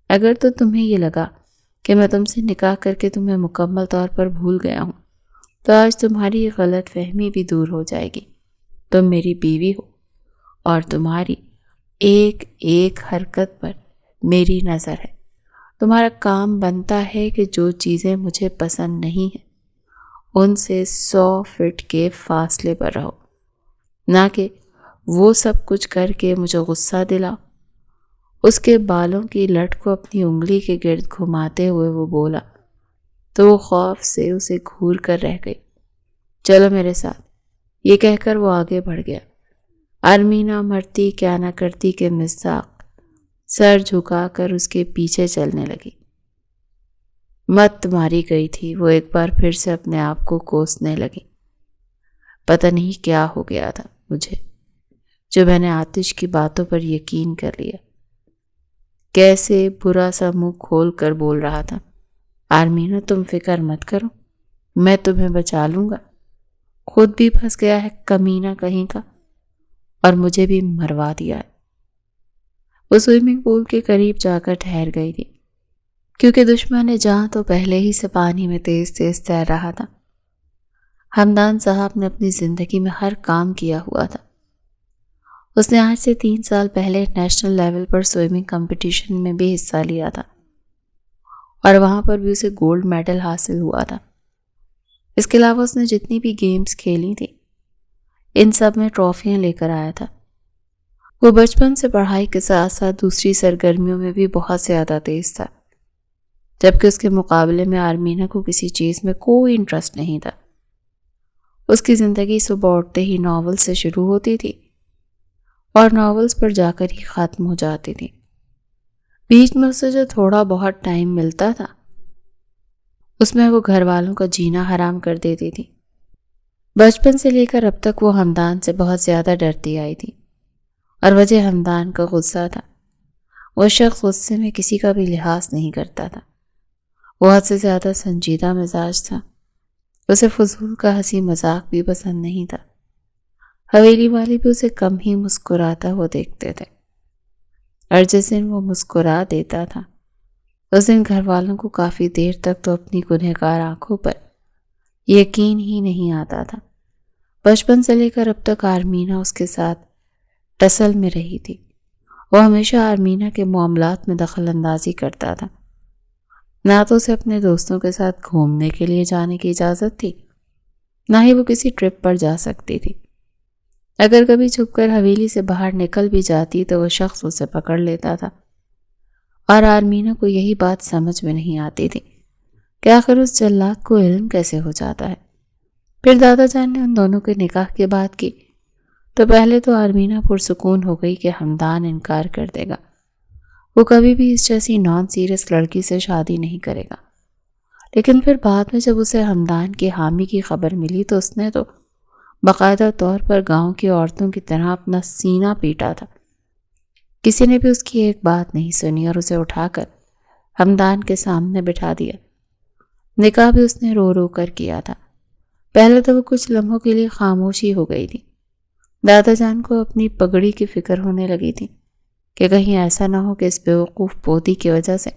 اگر تو تمہیں یہ لگا کہ میں تم سے نکاح کر کے تمہیں مکمل طور پر بھول گیا ہوں تو آج تمہاری یہ غلط فہمی بھی دور ہو جائے گی۔ تم میری بیوی ہو اور تمہاری ایک ایک حرکت پر میری نظر ہے۔ تمہارا کام بنتا ہے کہ جو چیزیں مجھے پسند نہیں ہیں ان سے 100 فٹ کے فاصلے پر رہو، نہ کہ وہ سب کچھ کر کے مجھے غصہ دلاؤ۔ اس کے بالوں کی لٹ کو اپنی انگلی کے گرد گھماتے ہوئے وہ بولا تو وہ خوف سے اسے گھور کر رہ گئی۔ چلو میرے ساتھ، یہ کہہ کر وہ آگے بڑھ گیا۔ آرمینہ مرتی کیا نہ کرتی کہ مصداق سر جھکا کر اس کے پیچھے چلنے لگی۔ مت ماری گئی تھی، وہ ایک بار پھر سے اپنے آپ کو کوسنے لگی۔ پتہ نہیں کیا ہو گیا تھا مجھے جو میں نے آتش کی باتوں پر یقین کر لیا۔ کیسے برا سا منہ کھول کر بول رہا تھا، آرمینہ تم فکر مت کرو، میں تمہیں بچا لوں گا۔ خود بھی پھنس گیا ہے کمینہ کہیں کا، اور مجھے بھی مروا دیا ہے۔ وہ سوئمنگ پول کے قریب جا کر ٹھہر گئی تھی، کیونکہ دشمن جہاں تو پہلے ہی سے پانی میں تیز تیز تیر رہا تھا۔ ہمدان صاحب نے اپنی زندگی میں ہر کام کیا ہوا تھا۔ اس نے آج سے 3 سال پہلے نیشنل لیول پر سوئمنگ کمپٹیشن میں بھی حصہ لیا تھا، اور وہاں پر بھی اسے گولڈ میڈل حاصل ہوا تھا۔ اس کے علاوہ اس نے جتنی بھی گیمز کھیلی تھی ان سب میں ٹرافیاں لے کر آیا تھا۔ وہ بچپن سے پڑھائی کے ساتھ ساتھ دوسری سرگرمیوں میں بھی بہت زیادہ تیز تھا، جبکہ اس کے مقابلے میں آرمینہ کو کسی چیز میں کوئی انٹرسٹ نہیں تھا۔ اس کی زندگی صبح اٹھتے ہی ناول سے شروع ہوتی تھی اور ناولز پر جا کر ہی ختم ہو جاتی تھی۔ بیچ میں اسے جو تھوڑا بہت ٹائم ملتا تھا اس میں وہ گھر والوں کا جینا حرام کر دیتی تھی۔ بچپن سے لے کر اب تک وہ ہمدان سے بہت زیادہ ڈرتی آئی تھی، اور وجہ ہمدان کا غصہ تھا۔ وہ شخص غصے میں کسی کا بھی لحاظ نہیں کرتا تھا۔ وہ حد سے زیادہ سنجیدہ مزاج تھا۔ اسے فضول کا ہنسی مذاق بھی پسند نہیں تھا۔ حویلی والے بھی اسے کم ہی مسکراتا ہوا دیکھتے تھے، اور جس دن وہ مسکرا دیتا تھا اس دن گھر والوں کو کافی دیر تک تو اپنی گنہگار آنکھوں پر یقین ہی نہیں آتا تھا۔ بچپن سے لے کر اب تک آرمینہ اس کے ساتھ ٹسل میں رہی تھی۔ وہ ہمیشہ آرمینہ کے معاملات میں دخل اندازی کرتا تھا۔ نہ تو اسے اپنے دوستوں کے ساتھ گھومنے کے لیے جانے کی اجازت تھی، نہ ہی وہ کسی ٹرپ پر جا سکتی تھی۔ اگر کبھی چھپ کر حویلی سے باہر نکل بھی جاتی تو وہ شخص اسے پکڑ لیتا تھا، اور آرمینہ کو یہی بات سمجھ میں نہیں آتی تھی کہ آخر اس جلاد کو علم کیسے ہو جاتا ہے۔ پھر دادا جان نے ان دونوں کے نکاح کی بات کی تو پہلے تو آرمینہ پرسکون ہو گئی کہ ہمدان انکار کر دے گا، وہ کبھی بھی اس جیسی نان سیریس لڑکی سے شادی نہیں کرے گا۔ لیکن پھر بعد میں جب اسے ہمدان کی حامی کی خبر ملی تو اس نے تو باقاعدہ طور پر گاؤں کی عورتوں کی طرح اپنا سینہ پیٹا تھا۔ کسی نے بھی اس کی ایک بات نہیں سنی اور اسے اٹھا کر ہمدان کے سامنے بٹھا دیا۔ نکاح بھی اس نے رو رو کر کیا تھا۔ پہلے تو وہ کچھ لمحوں کے لیے خاموشی ہو گئی تھی۔ دادا جان کو اپنی پگڑی کی فکر ہونے لگی تھی کہ کہیں ایسا نہ ہو کہ اس بیوقوف پوتی کی وجہ سے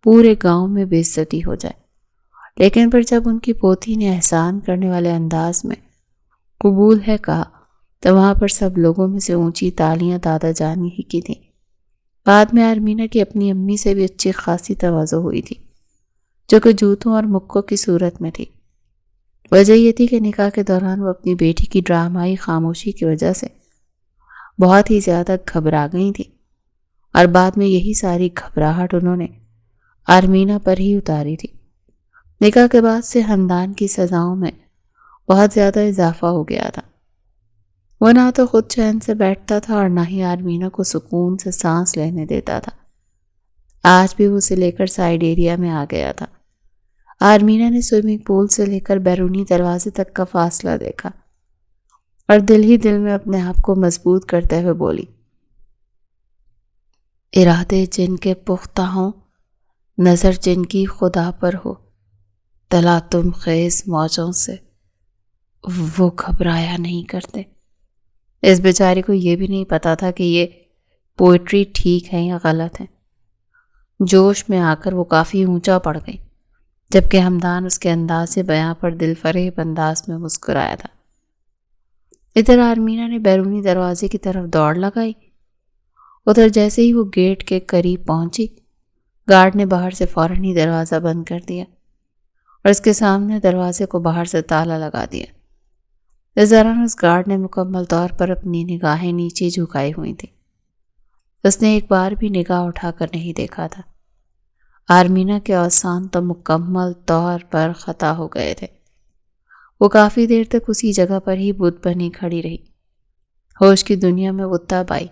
پورے گاؤں میں بے عزتی ہو جائے۔ لیکن پھر جب ان کی پوتی نے احسان کرنے والے انداز میں قبول ہے کہا تو وہاں پر سب لوگوں میں سے اونچی تالیاں دادا جان ہی کی تھیں۔ بعد میں آرمینہ کی اپنی امی سے بھی اچھی خاصی تواضع ہوئی تھی، جو کہ جوتوں اور مکوں کی صورت میں تھی۔ وجہ یہ تھی کہ نکاح کے دوران وہ اپنی بیٹی کی ڈرامائی خاموشی کی وجہ سے بہت ہی زیادہ گھبرا گئی تھی، اور بعد میں یہی ساری گھبراہٹ انہوں نے آرمینہ پر ہی اتاری تھی۔ نکاح کے بعد سے خاندان کی سزاؤں میں بہت زیادہ اضافہ ہو گیا تھا۔ وہ نہ تو خود چین سے بیٹھتا تھا اور نہ ہی آرمینہ کو سکون سے سانس لینے دیتا تھا۔ آج بھی وہ اسے لے کر سائیڈ ایریا میں آ گیا تھا۔ آرمینہ نے سوئمنگ پول سے لے کر بیرونی دروازے تک کا فاصلہ دیکھا اور دل ہی دل میں اپنے آپ کو مضبوط کرتے ہوئے بولی، ارادے جن کے پختہ ہوں، نظر جن کی خدا پر ہو، تلاطم خیز موجوں سے وہ گھبرایا نہیں کرتے۔ اس بیچاری کو یہ بھی نہیں پتا تھا کہ یہ پوئٹری ٹھیک ہے یا غلط ہے۔ جوش میں آ کر وہ کافی اونچا پڑ گئی، جبکہ ہمدان اس کے انداز بیاں پر دل فریب انداز میں مسکرایا تھا۔ ادھر آرمینہ نے بیرونی دروازے کی طرف دوڑ لگائی۔ ادھر جیسے ہی وہ گیٹ کے قریب پہنچی، گارڈ نے باہر سے فوراً ہی دروازہ بند کر دیا اور اس کے سامنے دروازے کو باہر سے تالا لگا دیا۔ اس دوران اس گارڈ نے مکمل طور پر اپنی نگاہیں نیچے جھکائی ہوئی تھی۔ اس نے ایک بار بھی نگاہ اٹھا کر نہیں دیکھا تھا۔ آرمینہ کے اوسان تو مکمل طور پر خطا ہو گئے تھے۔ وہ کافی دیر تک اسی جگہ پر ہی بت بنی کھڑی رہی۔ ہوش کی دنیا میں وہ تب آئی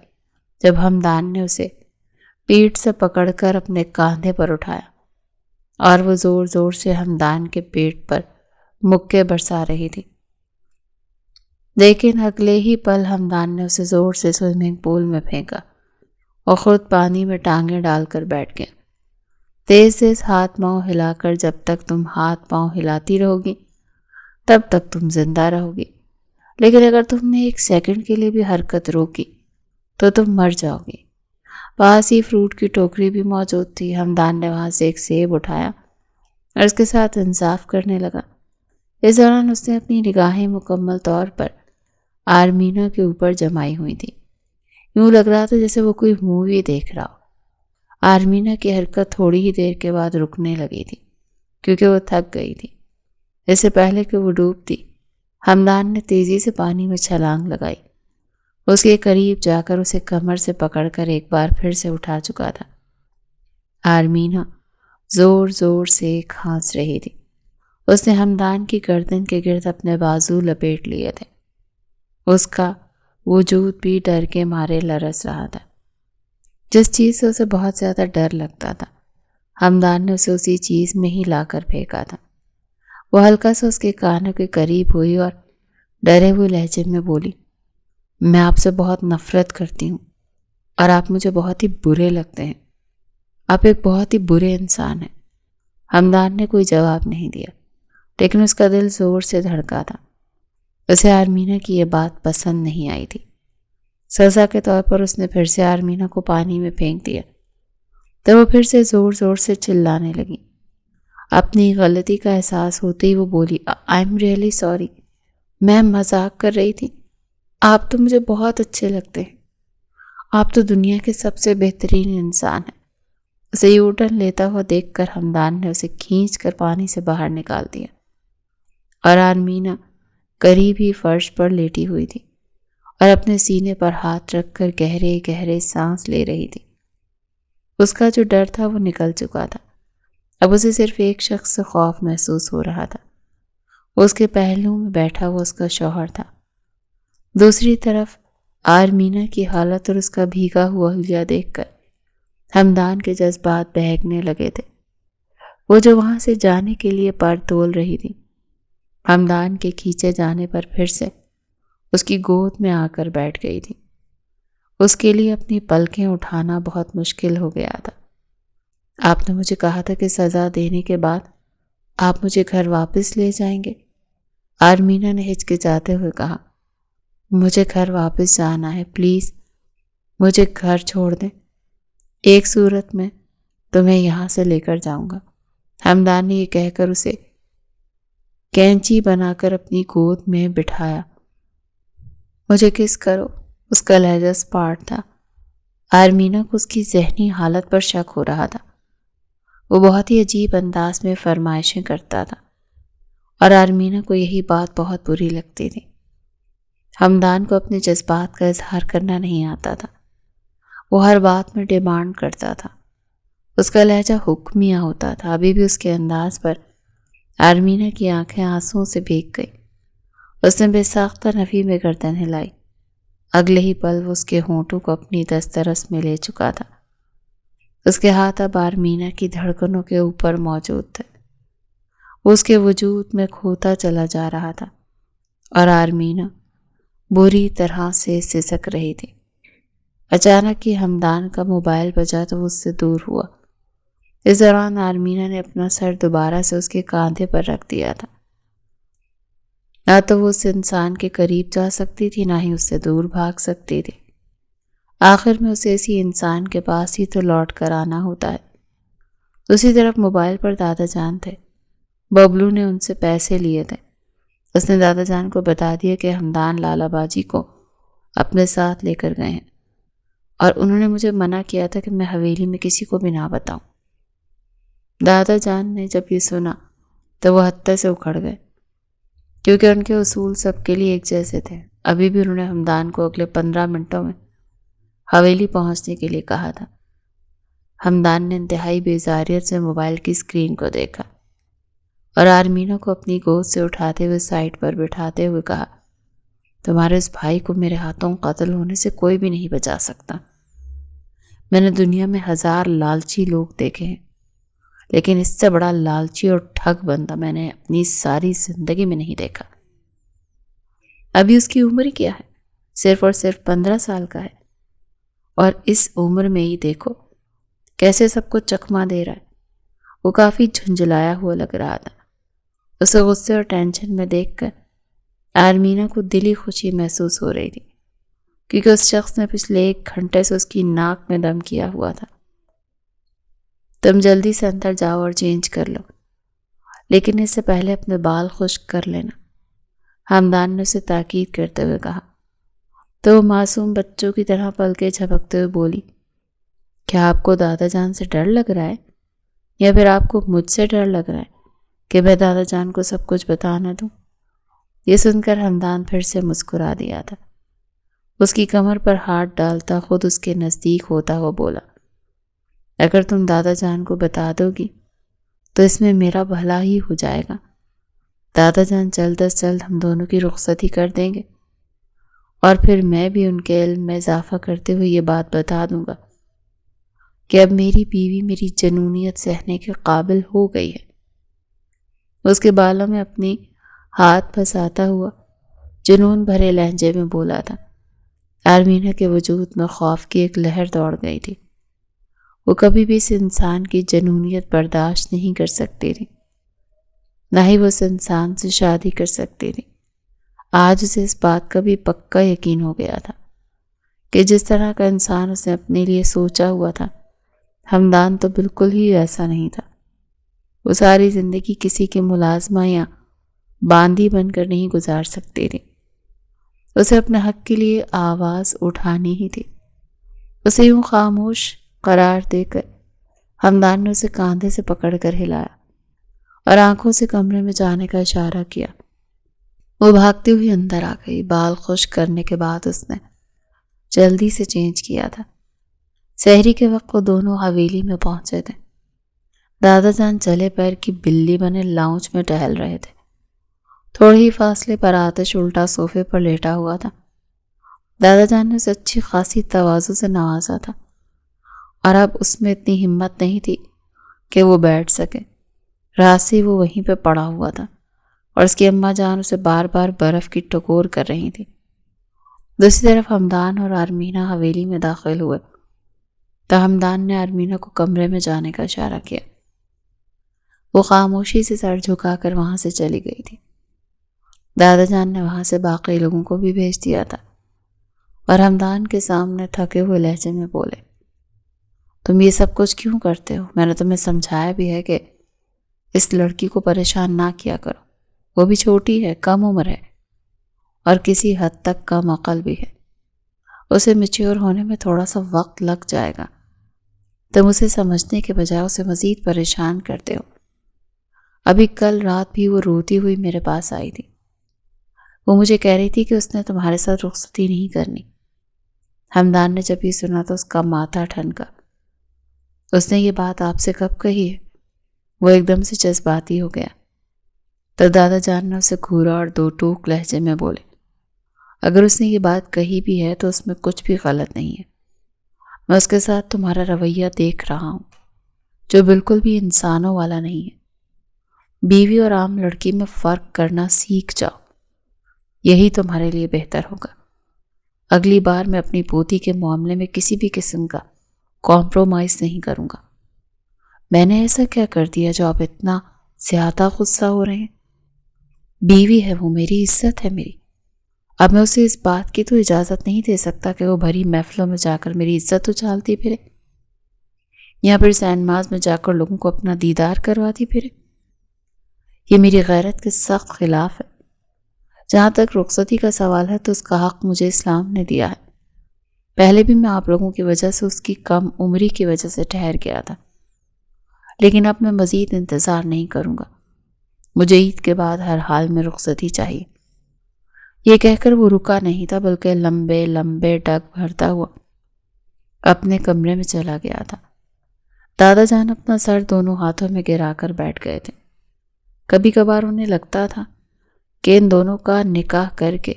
جب ہمدان نے اسے پیٹھ سے پکڑ کر اپنے کاندھے پر اٹھایا اور وہ زور زور سے ہمدان کے پیٹ پر مکے برسا رہی تھی۔ لیکن اگلے ہی پل ہمدان نے اسے زور سے سوئمنگ پول میں پھینکا اور خود پانی میں ٹانگیں ڈال کر بیٹھ گیا۔ تیز تیز ہاتھ پاؤں ہلا کر جب تک تم ہاتھ پاؤں ہلاتی رہو گی تب تک تم زندہ رہو گی، لیکن اگر تم نے ایک سیکنڈ کے لیے بھی حرکت روکی تو تم مر جاؤ گی۔ پاس ہی فروٹ کی ٹوکری بھی موجود تھی۔ ہمدان نے وہاں سے ایک سیب اٹھایا اور اس کے ساتھ انصاف کرنے لگا۔ اس دوران اس نے اپنی نگاہیں مکمل طور پر آرمینہ کے اوپر جمائی ہوئی تھی۔ یوں لگ رہا تھا جیسے وہ کوئی مووی دیکھ رہا ہو۔ آرمینہ کی حرکت تھوڑی ہی دیر کے بعد رکنے لگی تھی کیونکہ وہ تھک گئی تھی۔ اس سے پہلے کہ وہ ڈوبتی، ہمدان نے تیزی سے پانی میں چھلانگ لگائی۔ اس کے قریب جا کر اسے کمر سے پکڑ کر ایک بار پھر سے اٹھا چکا تھا۔ آرمینہ زور زور سے کھانس رہی تھی۔ اس نے ہمدان کی گردن کے گرد اپنے بازو لپیٹ لیے تھے۔ اس کا وجود بھی ڈر کے مارے لرز رہا تھا۔ جس چیز سے اسے بہت زیادہ ڈر لگتا تھا، ہمدان نے اسے اسی چیز میں ہی لا کر پھینکا تھا۔ وہ ہلکا سا اس کے کانوں کے قریب ہوئی اور ڈرے ہوئے لہجے میں بولی، میں آپ سے بہت نفرت کرتی ہوں اور آپ مجھے بہت ہی برے لگتے ہیں۔ آپ ایک بہت ہی برے انسان ہیں۔ ہمدان نے کوئی جواب نہیں دیا، لیکن اس کا دل زور سے دھڑکا تھا۔ اسے آرمینہ کی یہ بات پسند نہیں آئی تھی۔ سزا کے طور پر اس نے پھر سے آرمینہ کو پانی میں پھینک دیا تو وہ پھر سے زور زور سے چلانے لگی۔ اپنی غلطی کا احساس ہوتے ہی وہ بولی، آئی ایم ریئلی سوری، میں مذاق کر رہی تھی۔ آپ تو مجھے بہت اچھے لگتے ہیں۔ آپ تو دنیا کے سب سے بہترین انسان ہیں۔ اسے یو ٹرن لیتا ہوا دیکھ کر ہمدان نے اسے کھینچ کر پانی سے باہر نکال دیا اور آرمینہ قریب ہی فرش پر لیٹی ہوئی تھی اور اپنے سینے پر ہاتھ رکھ کر گہرے گہرے سانس لے رہی تھی۔ اس کا جو ڈر تھا وہ نکل چکا تھا۔ اب اسے صرف ایک شخص سے خوف محسوس ہو رہا تھا۔ اس کے پہلو میں بیٹھا ہوا اس کا شوہر تھا۔ دوسری طرف آرمینہ کی حالت اور اس کا بھیگا ہوا حلیہ دیکھ کر ہمدان کے جذبات بہکنے لگے تھے۔ وہ جو وہاں سے جانے کے لیے پر تول رہی تھی، ہمدان کے کھینچے جانے پر پھر سے اس کی گود میں آ کر بیٹھ گئی تھی۔ اس کے لیے اپنی پلکیں اٹھانا بہت مشکل ہو گیا تھا۔ آپ نے مجھے کہا تھا کہ سزا دینے کے بعد آپ مجھے گھر واپس لے جائیں گے، آرمینہ نے ہچکچاتے ہوئے کہا۔ مجھے گھر واپس جانا ہے، پلیز مجھے گھر چھوڑ دیں۔ ایک صورت میں تمہیں یہاں سے لے کر جاؤں گا۔ ہمدان نے یہ کہہ کر اسے کینچی بنا کر اپنی گود میں بٹھایا۔ مجھے کس کرو، اس کا لہجہ سپاٹ تھا۔ آرمینہ کو اس کی ذہنی حالت پر شک ہو رہا تھا۔ وہ بہت ہی عجیب انداز میں فرمائشیں کرتا تھا اور آرمینہ کو یہی بات بہت بری لگتی تھی۔ حمدان کو اپنے جذبات کا اظہار کرنا نہیں آتا تھا۔ وہ ہر بات میں ڈیمانڈ کرتا تھا۔ اس کا لہجہ حکمیہ ہوتا تھا۔ ابھی بھی اس کے انداز پر آرمینہ کی آنکھیں آنسوؤں سے بھیگ گئی۔ اس نے بے ساختہ نفی میں گردن ہلائی۔ اگلے ہی پل وہ اس کے ہونٹوں کو اپنی دسترس میں لے چکا تھا۔ اس کے ہاتھ اب آرمینہ کی دھڑکنوں کے اوپر موجود تھے۔ وہ اس کے وجود میں کھوتا چلا جا رہا تھا اور آرمینہ بری طرح سے سسک رہی تھی۔ اچانک ہی حمدان کا موبائل بجا تو وہ اس سے دور ہوا۔ اس دوران آرمینہ نے اپنا سر دوبارہ سے اس کے کاندھے پر رکھ دیا تھا۔ نہ تو وہ اس انسان کے قریب جا سکتی تھی، نہ ہی اس سے دور بھاگ سکتی تھی۔ آخر میں اسے اسی انسان کے پاس ہی تو لوٹ کر آنا ہوتا ہے۔ دوسری طرف موبائل پر دادا جان تھے۔ ببلو نے ان سے پیسے لیے تھے۔ اس نے دادا جان کو بتا دیا کہ حمدان لالا باجی کو اپنے ساتھ لے کر گئے ہیں اور انہوں نے مجھے منع کیا تھا کہ میں حویلی میں کسی کو بھی نہ بتاؤں۔ دادا جان نے جب یہ سنا تو وہ حتیٰ سے اکھڑ گئے، کیونکہ ان کے اصول سب کے لیے ایک جیسے تھے۔ ابھی بھی انہوں نے حمدان کو اگلے 15 منٹوں میں حویلی پہنچنے کے لیے کہا تھا۔ حمدان نے انتہائی بیزاریت سے موبائل کی اسکرین کو دیکھا اور آرمینہ کو اپنی گود سے اٹھاتے ہوئے سائٹ پر بٹھاتے ہوئے کہا، تمہارے اس بھائی کو میرے ہاتھوں قتل ہونے سے کوئی بھی نہیں بچا سکتا۔ میں نے دنیا میں 1000 لالچی لوگ دیکھے ہیں، لیکن اس سے بڑا لالچی اور ٹھگ بندہ میں نے اپنی ساری زندگی میں نہیں دیکھا۔ ابھی اس کی عمر کیا ہے؟ صرف اور صرف 15 سال کا ہے، اور اس عمر میں ہی دیکھو کیسے سب کو چکما دے رہا ہے۔ وہ کافی جھنجھلایا ہوا لگ رہا تھا۔ اسے غصے اور ٹینشن میں دیکھ کر آرمینہ کو دلی خوشی محسوس ہو رہی تھی، کیونکہ اس شخص نے پچھلے 1 گھنٹے سے اس کی ناک میں دم کیا ہوا تھا۔ تم جلدی سے اندر جاؤ اور چینج کر لو، لیکن اس سے پہلے اپنے بال خشک کر لینا، حمدان نے اسے تاکید کرتے ہوئے کہا۔ تو وہ معصوم بچوں کی طرح پلکیں جھپکتے ہوئے بولی، کیا آپ کو دادا جان سے ڈر لگ رہا ہے، یا پھر آپ کو مجھ سے ڈر لگ رہا ہے کہ میں دادا جان کو سب کچھ بتا نہ دوں؟ یہ سن کر حمدان پھر سے مسکرا دیا تھا۔ اس کی کمر پر ہاتھ ڈالتا خود اس کے نزدیک ہوتا ہوا بولا، اگر تم دادا جان کو بتا دو گی تو اس میں میرا بھلا ہی ہو جائے گا۔ دادا جان جلد از جلد ہم دونوں کی رخصتی کر دیں گے، اور پھر میں بھی ان کے علم میں اضافہ کرتے ہوئے یہ بات بتا دوں گا کہ اب میری بیوی میری جنونیت سہنے کے قابل ہو گئی ہے۔ اس کے بالوں میں اپنی ہاتھ پھنساتا ہوا جنون بھرے لہجے میں بولا تھا۔ آرمینہ کے وجود میں خوف کی ایک لہر دوڑ گئی تھی۔ وہ کبھی بھی اس انسان کی جنونیت برداشت نہیں کر سکتی تھی، نہ ہی وہ اس انسان سے شادی کر سکتی تھی۔ آج اسے اس بات کا بھی پکا یقین ہو گیا تھا کہ جس طرح کا انسان اس نے اپنے لیے سوچا ہوا تھا، حمدان تو بالکل ہی ایسا نہیں تھا۔ وہ ساری زندگی کسی کے ملازمہ یا باندی بن کر نہیں گزار سکتی تھی۔ اسے اپنے حق کے لیے آواز اٹھانی ہی تھی۔ اسے یوں خاموش قرار دے کر حمدان نے اسے کاندھے سے پکڑ کر ہلایا اور آنکھوں سے کمرے میں جانے کا اشارہ کیا۔ وہ بھاگتی ہوئی اندر آ گئی۔ بال خشک کرنے کے بعد اس نے جلدی سے چینج کیا تھا۔ سحری کے وقت وہ دونوں حویلی میں پہنچے تھے۔ دادا جان چلے پیر کی بلی بنے لاؤنج میں ٹہل رہے تھے۔ تھوڑے ہی فاصلے پر آتش الٹا صوفے پر لیٹا ہوا تھا۔ دادا جان نے اسے اچھی خاصی تواضع سے نوازا تھا، اور اب اس میں اتنی ہمت نہیں تھی کہ وہ بیٹھ سکے۔ رات سے وہ وہیں پہ پڑا ہوا تھا، اور اس کی اماں جان اسے بار بار برف کی ٹکور کر رہی تھی۔ دوسری طرف حمدان اور آرمینہ حویلی میں داخل ہوئے تو حمدان نے آرمینہ کو کمرے میں جانے کا اشارہ کیا۔ وہ خاموشی سے سر جھکا کر وہاں سے چلی گئی تھی۔ دادا جان نے وہاں سے باقی لوگوں کو بھی بھیج دیا تھا، اور حمدان کے سامنے تھکے ہوئے لہجے میں بولے، تم یہ سب کچھ کیوں کرتے ہو؟ میں نے تمہیں سمجھایا بھی ہے کہ اس لڑکی کو پریشان نہ کیا کرو، وہ بھی چھوٹی ہے، کم عمر ہے، اور کسی حد تک کم عقل بھی ہے۔ اسے میچیور ہونے میں تھوڑا سا وقت لگ جائے گا۔ تم اسے سمجھنے کے بجائے اسے مزید پریشان کرتے ہو۔ ابھی کل رات بھی وہ روتی ہوئی میرے پاس آئی تھی۔ وہ مجھے کہہ رہی تھی کہ اس نے تمہارے ساتھ رخصتی نہیں کرنی۔ ہمدان نے جب یہ سنا تو اس کا ماتھا ٹھنکا۔ اس نے یہ بات آپ سے کب کہی ہے؟ وہ ایک دم سے جذباتی ہو گیا۔ تو دادا جان نے اسے گھورا اور دو ٹوک لہجے میں بولے، اگر اس نے یہ بات کہی بھی ہے تو اس میں کچھ بھی غلط نہیں ہے۔ میں اس کے ساتھ تمہارا رویہ دیکھ رہا ہوں جو بالکل بھی انسانوں والا نہیں ہے۔ بیوی اور عام لڑکی میں فرق کرنا سیکھ جاؤ، یہی تمہارے لیے بہتر ہوگا۔ اگلی بار میں اپنی پوتی کے معاملے میں کسی بھی قسم کا کمپرومائز نہیں کروں گا۔ میں نے ایسا کیا کر دیا جو آپ اتنا زیادہ غصہ ہو رہے ہیں؟ بیوی ہے وہ، میری عزت ہے میری۔ اب میں اسے اس بات کی تو اجازت نہیں دے سکتا کہ وہ بھری محفلوں میں جا کر میری عزت اچھالتی پھرے، یا پھر سینماز میں جا کر لوگوں کو اپنا دیدار کرواتی پھرے۔ یہ میری غیرت کے سخت خلاف ہے۔ جہاں تک رخصتی کا سوال ہے تو اس کا حق مجھے اسلام نے دیا ہے۔ پہلے بھی میں آپ لوگوں کی وجہ سے اس کی کم عمری کی وجہ سے ٹھہر گیا تھا، لیکن اب میں مزید انتظار نہیں کروں گا۔ مجھے عید کے بعد ہر حال میں رخصتی چاہیے۔ یہ کہہ کر وہ رکا نہیں تھا، بلکہ لمبے لمبے ڈگ بھرتا ہوا اپنے کمرے میں چلا گیا تھا۔ دادا جان اپنا سر دونوں ہاتھوں میں گرا کر بیٹھ گئے تھے۔ کبھی کبھار انہیں لگتا تھا کہ ان دونوں کا نکاح کر کے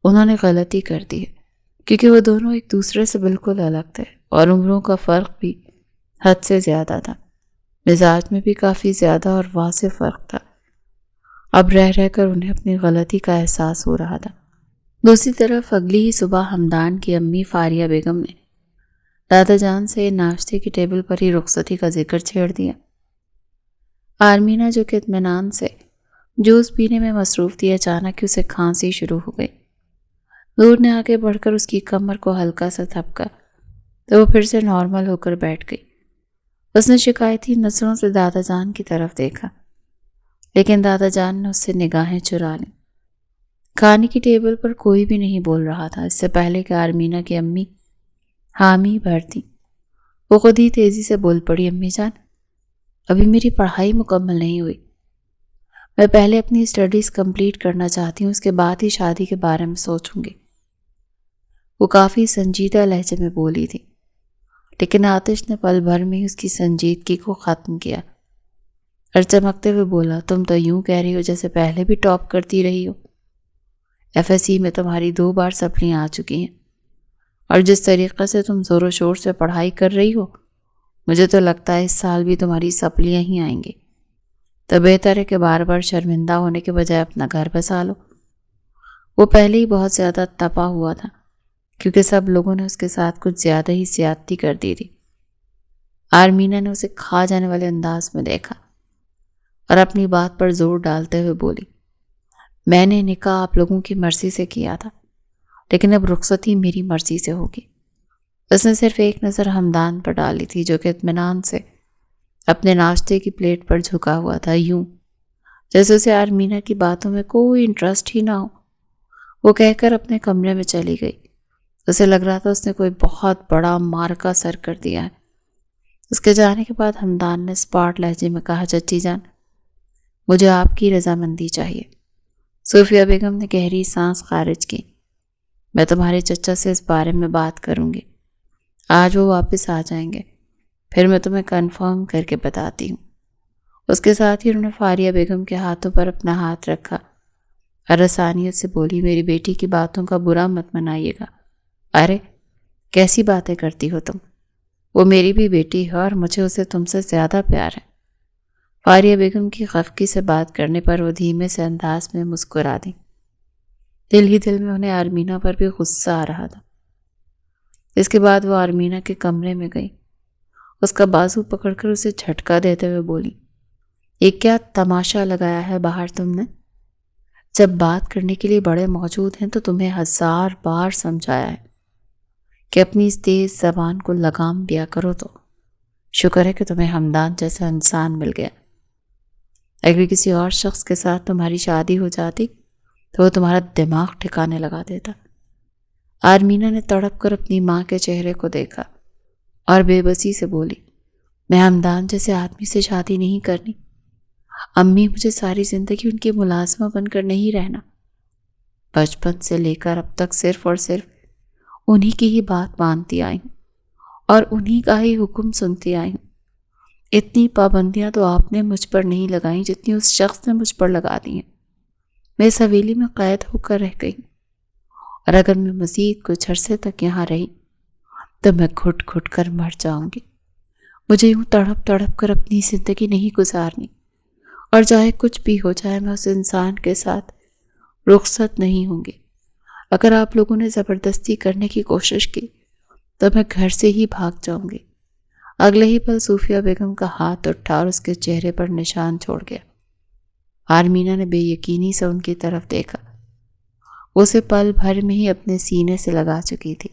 انہوں نے غلطی کر دی ہے، کیونکہ وہ دونوں ایک دوسرے سے بالکل الگ تھے اور عمروں کا فرق بھی حد سے زیادہ تھا۔ مزاج میں بھی کافی زیادہ اور واضح فرق تھا۔ اب رہ رہ کر انہیں اپنی غلطی کا احساس ہو رہا تھا۔ دوسری طرف اگلی ہی صبح ہمدان کی امی فاریہ بیگم نے دادا جان سے ناشتے کی ٹیبل پر ہی رخصتی کا ذکر چھیڑ دیا۔ آرمینہ جو کہ اطمینان سے جوس پینے میں مصروف تھی، اچانک اسے کھانسی شروع ہو گئی۔ نور نے آگے بڑھ کر اس کی کمر کو ہلکا سا تھپکا تو وہ پھر سے نارمل ہو کر بیٹھ گئی۔ اس نے شکایتی نظروں سے دادا جان کی طرف دیکھا، لیکن دادا جان نے اس سے نگاہیں چرا لیں۔ کھانے کی ٹیبل پر کوئی بھی نہیں بول رہا تھا، اس سے پہلے کہ آرمینہ کی امی حامی بھرتی وہ خود ہی تیزی سے بول پڑی، امی جان ابھی میری پڑھائی مکمل نہیں ہوئی، میں پہلے اپنی اسٹڈیز کمپلیٹ کرنا چاہتی ہوں، اس کے بعد ہی شادی کے بارے میں سوچوں گی۔ وہ کافی سنجیدہ لہجے میں بولی تھی، لیکن آتش نے پل بھر میں اس کی سنجیدگی کو ختم کیا اور چمکتے ہوئے بولا، تم تو یوں کہہ رہی ہو جیسے پہلے بھی ٹاپ کرتی رہی ہو۔ FSC میں تمہاری 2 بار سپلیاں آ چکی ہیں، اور جس طریقے سے تم زور و شور سے پڑھائی کر رہی ہو، مجھے تو لگتا ہے اس سال بھی تمہاری سپلیاں ہی آئیں گی۔ تو بہتر ہے کہ بار بار شرمندہ ہونے کے بجائے اپنا گھر بسا لو۔ وہ پہلے ہی بہت زیادہ تپا ہوا تھا، کیونکہ سب لوگوں نے اس کے ساتھ کچھ زیادہ ہی زیادتی کر دی تھی۔ آرمینہ نے اسے کھا جانے والے انداز میں دیکھا اور اپنی بات پر زور ڈالتے ہوئے بولی، میں نے نکاح آپ لوگوں کی مرضی سے کیا تھا، لیکن اب رخصتی میری مرضی سے ہوگی۔ اس نے صرف ایک نظر ہمدان پر ڈالی تھی، جو کہ اطمینان سے اپنے ناشتے کی پلیٹ پر جھکا ہوا تھا، یوں جیسے اسے آرمینہ کی باتوں میں کوئی انٹرسٹ ہی نہ ہو۔ وہ کہہ کر اپنے کمرے میں چلی گئی۔ اسے لگ رہا تھا اس نے کوئی بہت بڑا مارکا سر کر دیا ہے۔ اس کے جانے کے بعد ہمدان نے اسپاٹ لہجے میں کہا، چچی جان مجھے آپ کی رضامندی چاہیے۔ صوفیہ بیگم نے گہری سانس خارج کی، میں تمہارے چچا سے اس بارے میں بات کروں گی، آج وہ واپس آ جائیں گے، پھر میں تمہیں کنفرم کر کے بتاتی ہوں۔ اس کے ساتھ ہی انہوں نے فاریہ بیگم کے ہاتھوں پر اپنا ہاتھ رکھا اور آسانیت سے بولی، میری بیٹی کی باتوں کا برا مت منائیے گا۔ ارے کیسی باتیں کرتی ہو تم، وہ میری بھی بیٹی ہے اور مجھے اسے تم سے زیادہ پیار ہے۔ فاریہ بیگم کی خفگی سے بات کرنے پر وہ دھیمے سے انداز میں مسکرا دی۔ دل ہی دل میں انہیں آرمینہ پر بھی غصہ آ رہا تھا۔ اس کے بعد وہ آرمینہ کے کمرے میں گئی، اس کا بازو پکڑ کر اسے جھٹکا دیتے ہوئے بولی، یہ کیا تماشا لگایا ہے باہر تم نے؟ جب بات کرنے کے لیے بڑے موجود ہیں تو تمہیں 1000 بار سمجھایا ہے کہ اپنی اس تیز زبان کو لگام دیا کرو، تو شکر ہے کہ تمہیں ہمدان جیسا انسان مل گیا۔ اگر کسی اور شخص کے ساتھ تمہاری شادی ہو جاتی تو وہ تمہارا دماغ ٹھکانے لگا دیتا۔ آرمینہ نے تڑپ کر اپنی ماں کے چہرے کو دیکھا اور بے بسی سے بولی، میں حمدان جیسے آدمی سے شادی نہیں کرنی۔ امی، مجھے ساری زندگی ان کی ملازمہ بن کر نہیں رہنا۔ بچپن سے لے کر اب تک صرف اور صرف انہی کی ہی بات مانتی آئی ہوں اور انہی کا ہی حکم سنتی آئی ہوں۔ اتنی پابندیاں تو آپ نے مجھ پر نہیں لگائیں جتنی اس شخص نے مجھ پر لگا دی ہیں۔ میں اس حویلی میں قید ہو کر رہ گئی ہوں، اور اگر میں مزید کچھ عرصے تک یہاں رہی تو میں گھٹ گھٹ کر مر جاؤں گی۔ مجھے یوں تڑپ تڑپ کر اپنی زندگی نہیں گزارنی، اور چاہے کچھ بھی ہو جائے میں اس انسان کے ساتھ رخصت نہیں ہوں گی۔ اگر آپ لوگوں نے زبردستی کرنے کی کوشش کی تو میں گھر سے ہی بھاگ جاؤں گی۔ اگلے ہی پل صوفیہ بیگم کا ہاتھ اٹھا اور اس کے چہرے پر نشان چھوڑ گیا۔ آرمینہ نے بے یقینی سے ان کی طرف دیکھا۔ وہ اسے پل بھر میں ہی اپنے سینے سے لگا چکی تھی۔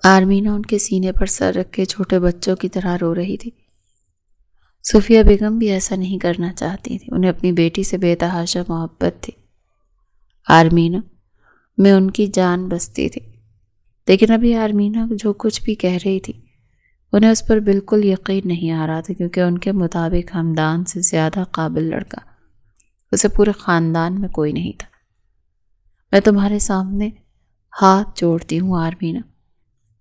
آرمینہ ان کے سینے پر سر رکھ کے چھوٹے بچوں کی طرح رو رہی تھی۔ صوفیہ بیگم بھی ایسا نہیں کرنا چاہتی تھی، انہیں اپنی بیٹی سے بے تحاشا محبت تھی۔ آرمینہ میں ان کی جان بستی تھی، لیکن ابھی آرمینہ جو کچھ بھی کہہ رہی تھی انہیں اس پر بالکل یقین نہیں آ رہا تھا، کیونکہ ان کے مطابق حمدان سے زیادہ قابل لڑکا اسے پورے خاندان میں کوئی نہیں تھا۔ میں تمہارے سامنے ہاتھ جوڑتی ہوں آرمینہ،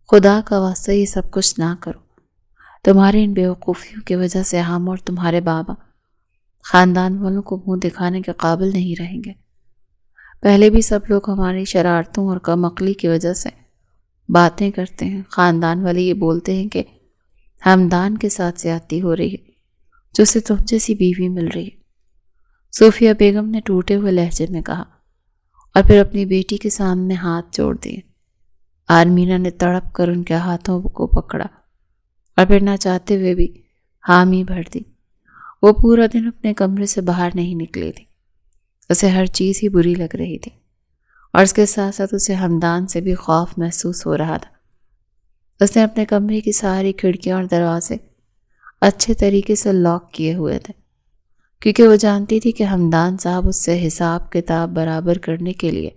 خدا کا واسطہ یہ سب کچھ نہ کرو۔ تمہاری ان بیوقوفیوں کی وجہ سے ہم اور تمہارے بابا خاندان والوں کو منہ دکھانے کے قابل نہیں رہیں گے۔ پہلے بھی سب لوگ ہماری شرارتوں اور کم عقلی کی وجہ سے باتیں کرتے ہیں۔ خاندان والے یہ بولتے ہیں کہ حمدان کے ساتھ زیادتی ہو رہی ہے، جو سے تم جیسی بیوی مل رہی ہے۔ صوفیہ بیگم نے ٹوٹے ہوئے لہجے میں کہا، اور پھر اپنی بیٹی کے سامنے ہاتھ جوڑ دیے۔ آرمینہ نے تڑپ کر ان کے ہاتھوں کو پکڑا اور پھر نہ چاہتے ہوئے بھی حامی بھر دی۔ وہ پورا دن اپنے کمرے سے باہر نہیں نکلی تھی۔ اسے ہر چیز ہی بری لگ رہی تھی، اور اس کے ساتھ ساتھ اسے حمدان سے بھی خوف محسوس ہو رہا تھا۔ اس نے اپنے کمرے کی ساری کھڑکیاں اور دروازے اچھے طریقے سے لاک کیے ہوئے تھے، کیونکہ وہ جانتی تھی کہ حمدان صاحب اس سے حساب کتاب برابر کرنے کے لیے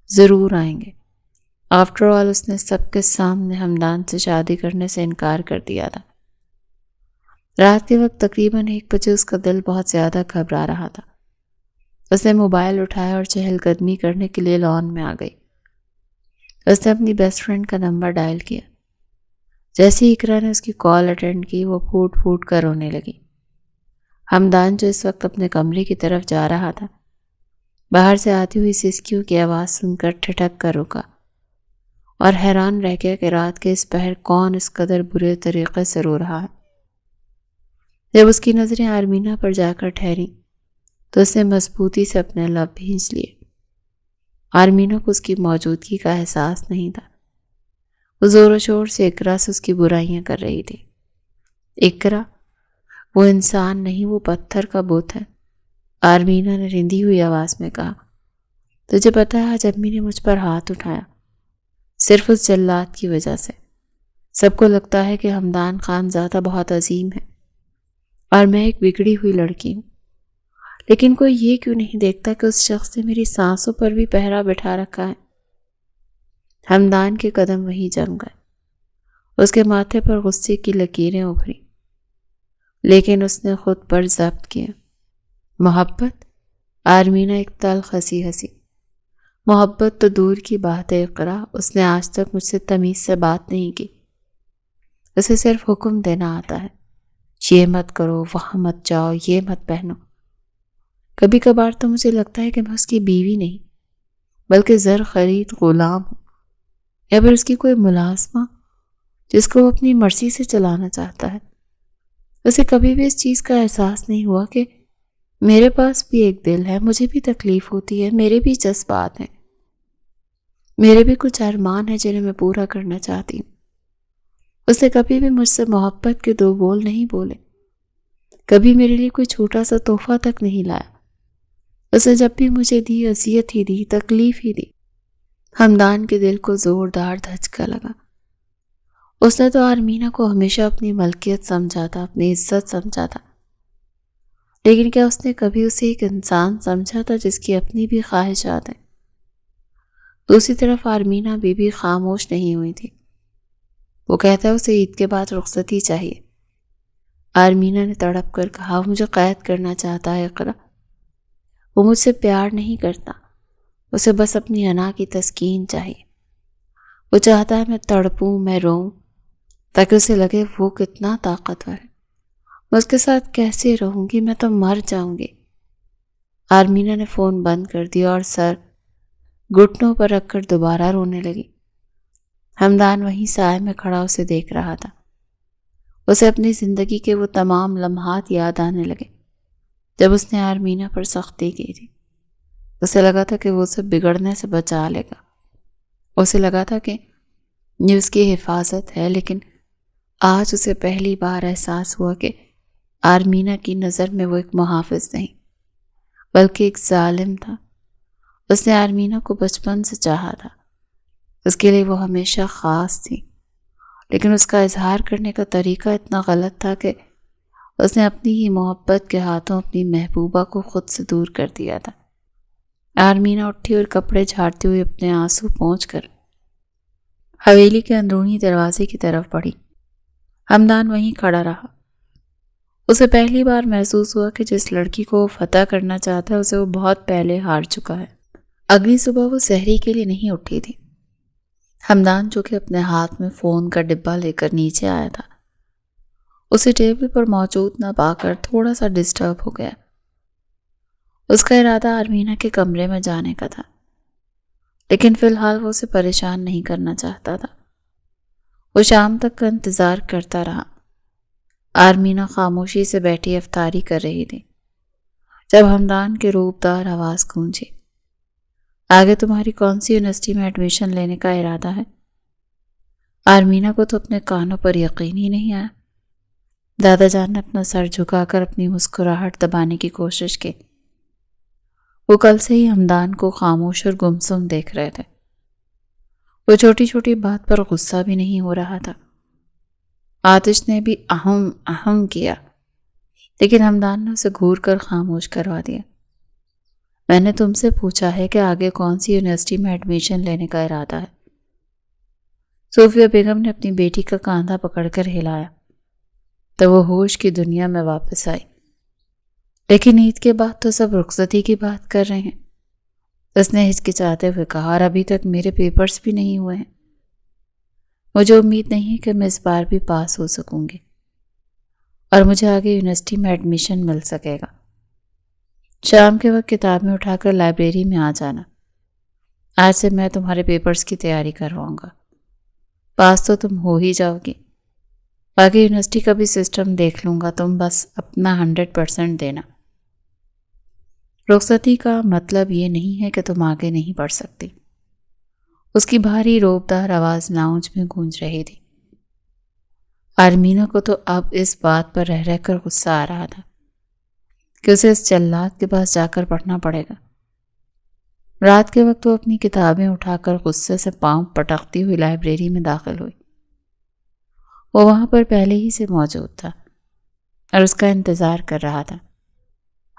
ضرور آئیں گے۔ آفٹر آل اس نے سب کے سامنے حمدان سے شادی کرنے سے انکار کر دیا تھا۔ رات کے وقت تقریباً 1 بجے اس کا دل بہت زیادہ گھبرا رہا تھا۔ اس نے موبائل اٹھایا اور چہل قدمی کرنے کے لیے لان میں آ گئی۔ اس نے اپنی بیسٹ فرینڈ کا نمبر ڈائل کیا۔ جیسے ہی اقرا نے اس کی کال اٹینڈ کی وہ پھوٹ پھوٹ کر رونے لگی۔ حمدان جو اس وقت اپنے کمرے کی طرف جا رہا تھا، باہر سے آتی ہوئی سسکیوں کی آواز سن کر ٹھٹک کر رکا اور حیران رہ گیا کہ رات کے اس پہر کون اس قدر برے طریقے سے رو رہا ہے۔ جب اس کی نظریں آرمینہ پر جا کر ٹھہری تو اس نے مضبوطی سے اپنے لب بھینچ لیے۔ آرمینہ کو اس کی موجودگی کا احساس نہیں تھا۔ وہ زور و شور سے اقرا سے اس کی برائیاں کر رہی تھی۔ اقرا، وہ انسان نہیں، وہ پتھر کا بت ہے، آرمینہ نے رندی ہوئی آواز میں کہا۔ تجھے پتہ ہے آج امی نے مجھ پر ہاتھ اٹھایا، صرف اس جلاد کی وجہ سے۔ سب کو لگتا ہے کہ حمدان خان زادہ بہت عظیم ہے اور میں ایک بگڑی ہوئی لڑکی ہوں، لیکن کوئی یہ کیوں نہیں دیکھتا کہ اس شخص نے میری سانسوں پر بھی پہرا بٹھا رکھا ہے۔ حمدان کے قدم وہیں جم گئے، اس کے ماتھے پر غصے کی لکیریں ابھری، لیکن اس نے خود پر ضبط کیا۔ محبت؟ آرمینہ ایک تلخ ہنسی۔ محبت تو دور کی بات ہے اقرا، اس نے آج تک مجھ سے تمیز سے بات نہیں کی۔ اسے صرف حکم دینا آتا ہے، یہ مت کرو، وہاں مت جاؤ، یہ مت پہنو۔ کبھی کبھار تو مجھے لگتا ہے کہ میں اس کی بیوی نہیں بلکہ زر خرید غلام ہوں، یا پھر اس کی کوئی ملازمہ جس کو وہ اپنی مرضی سے چلانا چاہتا ہے۔ اسے کبھی بھی اس چیز کا احساس نہیں ہوا کہ میرے پاس بھی ایک دل ہے، مجھے بھی تکلیف ہوتی ہے، میرے بھی جذبات ہیں، میرے بھی کچھ ارمان ہیں جنہیں میں پورا کرنا چاہتی ہوں۔ اس نے کبھی بھی مجھ سے محبت کے 2 بول نہیں بولے، کبھی میرے لیے کوئی چھوٹا سا تحفہ تک نہیں لایا۔ اس نے جب بھی مجھے دی، اذیت ہی دی، تکلیف ہی دی۔ حمدان کے دل کو زوردار دھچکا لگا۔ اس نے تو آرمینہ کو ہمیشہ اپنی ملکیت سمجھا تھا، اپنی عزت سمجھا تھا، لیکن کیا اس نے کبھی اسے ایک انسان سمجھا تھا جس کی اپنی بھی خواہشات ہیں؟ دوسری طرف آرمینہ بھی خاموش نہیں ہوئی تھی۔ وہ کہتا ہے اسے عید کے بعد رخصتی چاہیے۔ آرمینہ نے تڑپ کر کہا، مجھے قید کرنا چاہتا ہے اقرا۔ وہ مجھ سے پیار نہیں کرتا، اسے بس اپنی انا کی تسکین چاہیے۔ وہ چاہتا ہے میں تڑپوں، میں روؤں، تاکہ اسے لگے وہ کتنا طاقتور ہے۔ میں اس کے ساتھ کیسے رہوں گی؟ میں تو مر جاؤں گی۔ آرمینہ نے فون بند کر دیا اور سر گھٹنوں پر رکھ کر دوبارہ رونے لگی۔ حمدان وہیں سائے میں کھڑا اسے دیکھ رہا تھا۔ اسے اپنی زندگی کے وہ تمام لمحات یاد آنے لگے جب اس نے آرمینہ پر سختی کی تھی۔ اسے لگا تھا کہ وہ اسے بگڑنے سے بچا لے گا، اسے لگا تھا کہ یہ اس کی حفاظت ہے، لیکن آج اسے پہلی بار احساس ہوا کہ آرمینہ کی نظر میں وہ ایک محافظ نہیں بلکہ ایک ظالم تھا۔ اس نے آرمینہ کو بچپن سے چاہا تھا، اس کے لیے وہ ہمیشہ خاص تھی، لیکن اس کا اظہار کرنے کا طریقہ اتنا غلط تھا کہ اس نے اپنی ہی محبت کے ہاتھوں اپنی محبوبہ کو خود سے دور کر دیا تھا۔ آرمینہ اٹھی اور کپڑے جھاڑتے ہوئے اپنے آنسو پونچھ کر حویلی کے اندرونی دروازے کی طرف بڑھی۔ حمدان وہیں کھڑا رہا۔ اسے پہلی بار محسوس ہوا کہ جس لڑکی کو وہ فتح کرنا چاہتا ہے اسے وہ بہت پہلے ہار چکا ہے۔ اگلی صبح وہ سحری کے لیے نہیں اٹھی تھی۔ حمدان جو کہ اپنے ہاتھ میں فون کا ڈبہ لے کر نیچے آیا تھا، اسے ٹیبل پر موجود نہ پا کر تھوڑا سا ڈسٹرب ہو گیا۔ اس کا ارادہ آرمینہ کے کمرے میں جانے کا تھا، لیکن فی الحال وہ اسے پریشان نہیں کرنا چاہتا تھا۔ وہ شام تک کا انتظار کرتا رہا۔ آرمینہ خاموشی سے بیٹھی افطاری کر رہی تھی جب حمدان کے روبدار آواز گونجی، آگے تمہاری کون سی یونیورسٹی میں ایڈمیشن لینے کا ارادہ ہے؟ آرمینہ کو تو اپنے کانوں پر یقین ہی نہیں آیا۔ دادا جان نے اپنا سر جھکا کر اپنی مسکراہٹ دبانے کی کوشش کی۔ وہ کل سے ہی حمدان کو خاموش اور گمسم دیکھ رہے تھے۔ وہ چھوٹی چھوٹی بات پر غصہ بھی نہیں ہو رہا تھا۔ آتش نے بھی اہم اہم کیا، لیکن حمدان نے اسے گھور کر خاموش کروا دیا۔ میں نے تم سے پوچھا ہے کہ آگے کون سی یونیورسٹی میں ایڈمیشن لینے کا ارادہ ہے۔ صوفیہ بیگم نے اپنی بیٹی کا کاندھا پکڑ کر ہلایا تو وہ ہوش کی دنیا میں واپس آئی۔ لیکن عید کے بعد تو سب رخصتی کی بات کر رہے ہیں، اس نے ہچکچاتے ہوئے کہا، اور ابھی تک میرے پیپرز بھی نہیں ہوئے ہیں۔ مجھے امید نہیں ہے کہ میں اس بار بھی پاس ہو سکوں گی اور مجھے آگے یونیورسٹی میں ایڈمیشن مل سکے گا۔ شام کے وقت کتابیں اٹھا کر لائبریری میں آ جانا۔ آج سے میں تمہارے پیپرز کی تیاری کرواؤں گا۔ پاس تو تم ہو ہی جاؤ گی، باقی یونیورسٹی کا بھی سسٹم دیکھ لوں گا، تم بس اپنا 100% دینا۔ رخصتی کا مطلب یہ نہیں ہے کہ تم آگے نہیں بڑھ سکتی۔ اس کی بھاری روبدار آواز لاؤنج میں گونج رہی تھی۔ آرمینہ کو تو اب اس بات پر رہ رہ کر غصہ آ رہا تھا کہ اسے اس جلاد کے پاس جا کر پڑھنا پڑے گا۔ رات کے وقت وہ اپنی کتابیں اٹھا کر غصے سے پاؤں پٹکتی ہوئی لائبریری میں داخل ہوئی۔ وہ وہاں پر پہلے ہی سے موجود تھا اور اس کا انتظار کر رہا تھا۔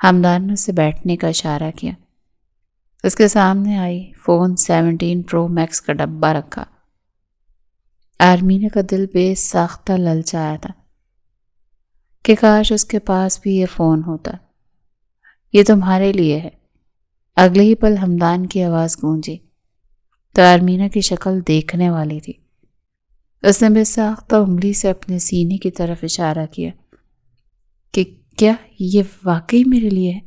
حمدان نے اسے بیٹھنے کا اشارہ کیا۔ اس کے سامنے آئی فون 17 پرو میکس کا ڈبہ رکھا۔ آرمینہ کا دل بے ساختہ للچایا تھا کہ کاش اس کے پاس بھی یہ فون ہوتا۔ یہ تمہارے لیے ہے۔ اگلے ہی پل حمدان کی آواز گونجی تو آرمینہ کی شکل دیکھنے والی تھی۔ اس نے بے ساختہ انگلی سے اپنے سینے کی طرف اشارہ کیا کہ کیا یہ واقعی میرے لیے ہے؟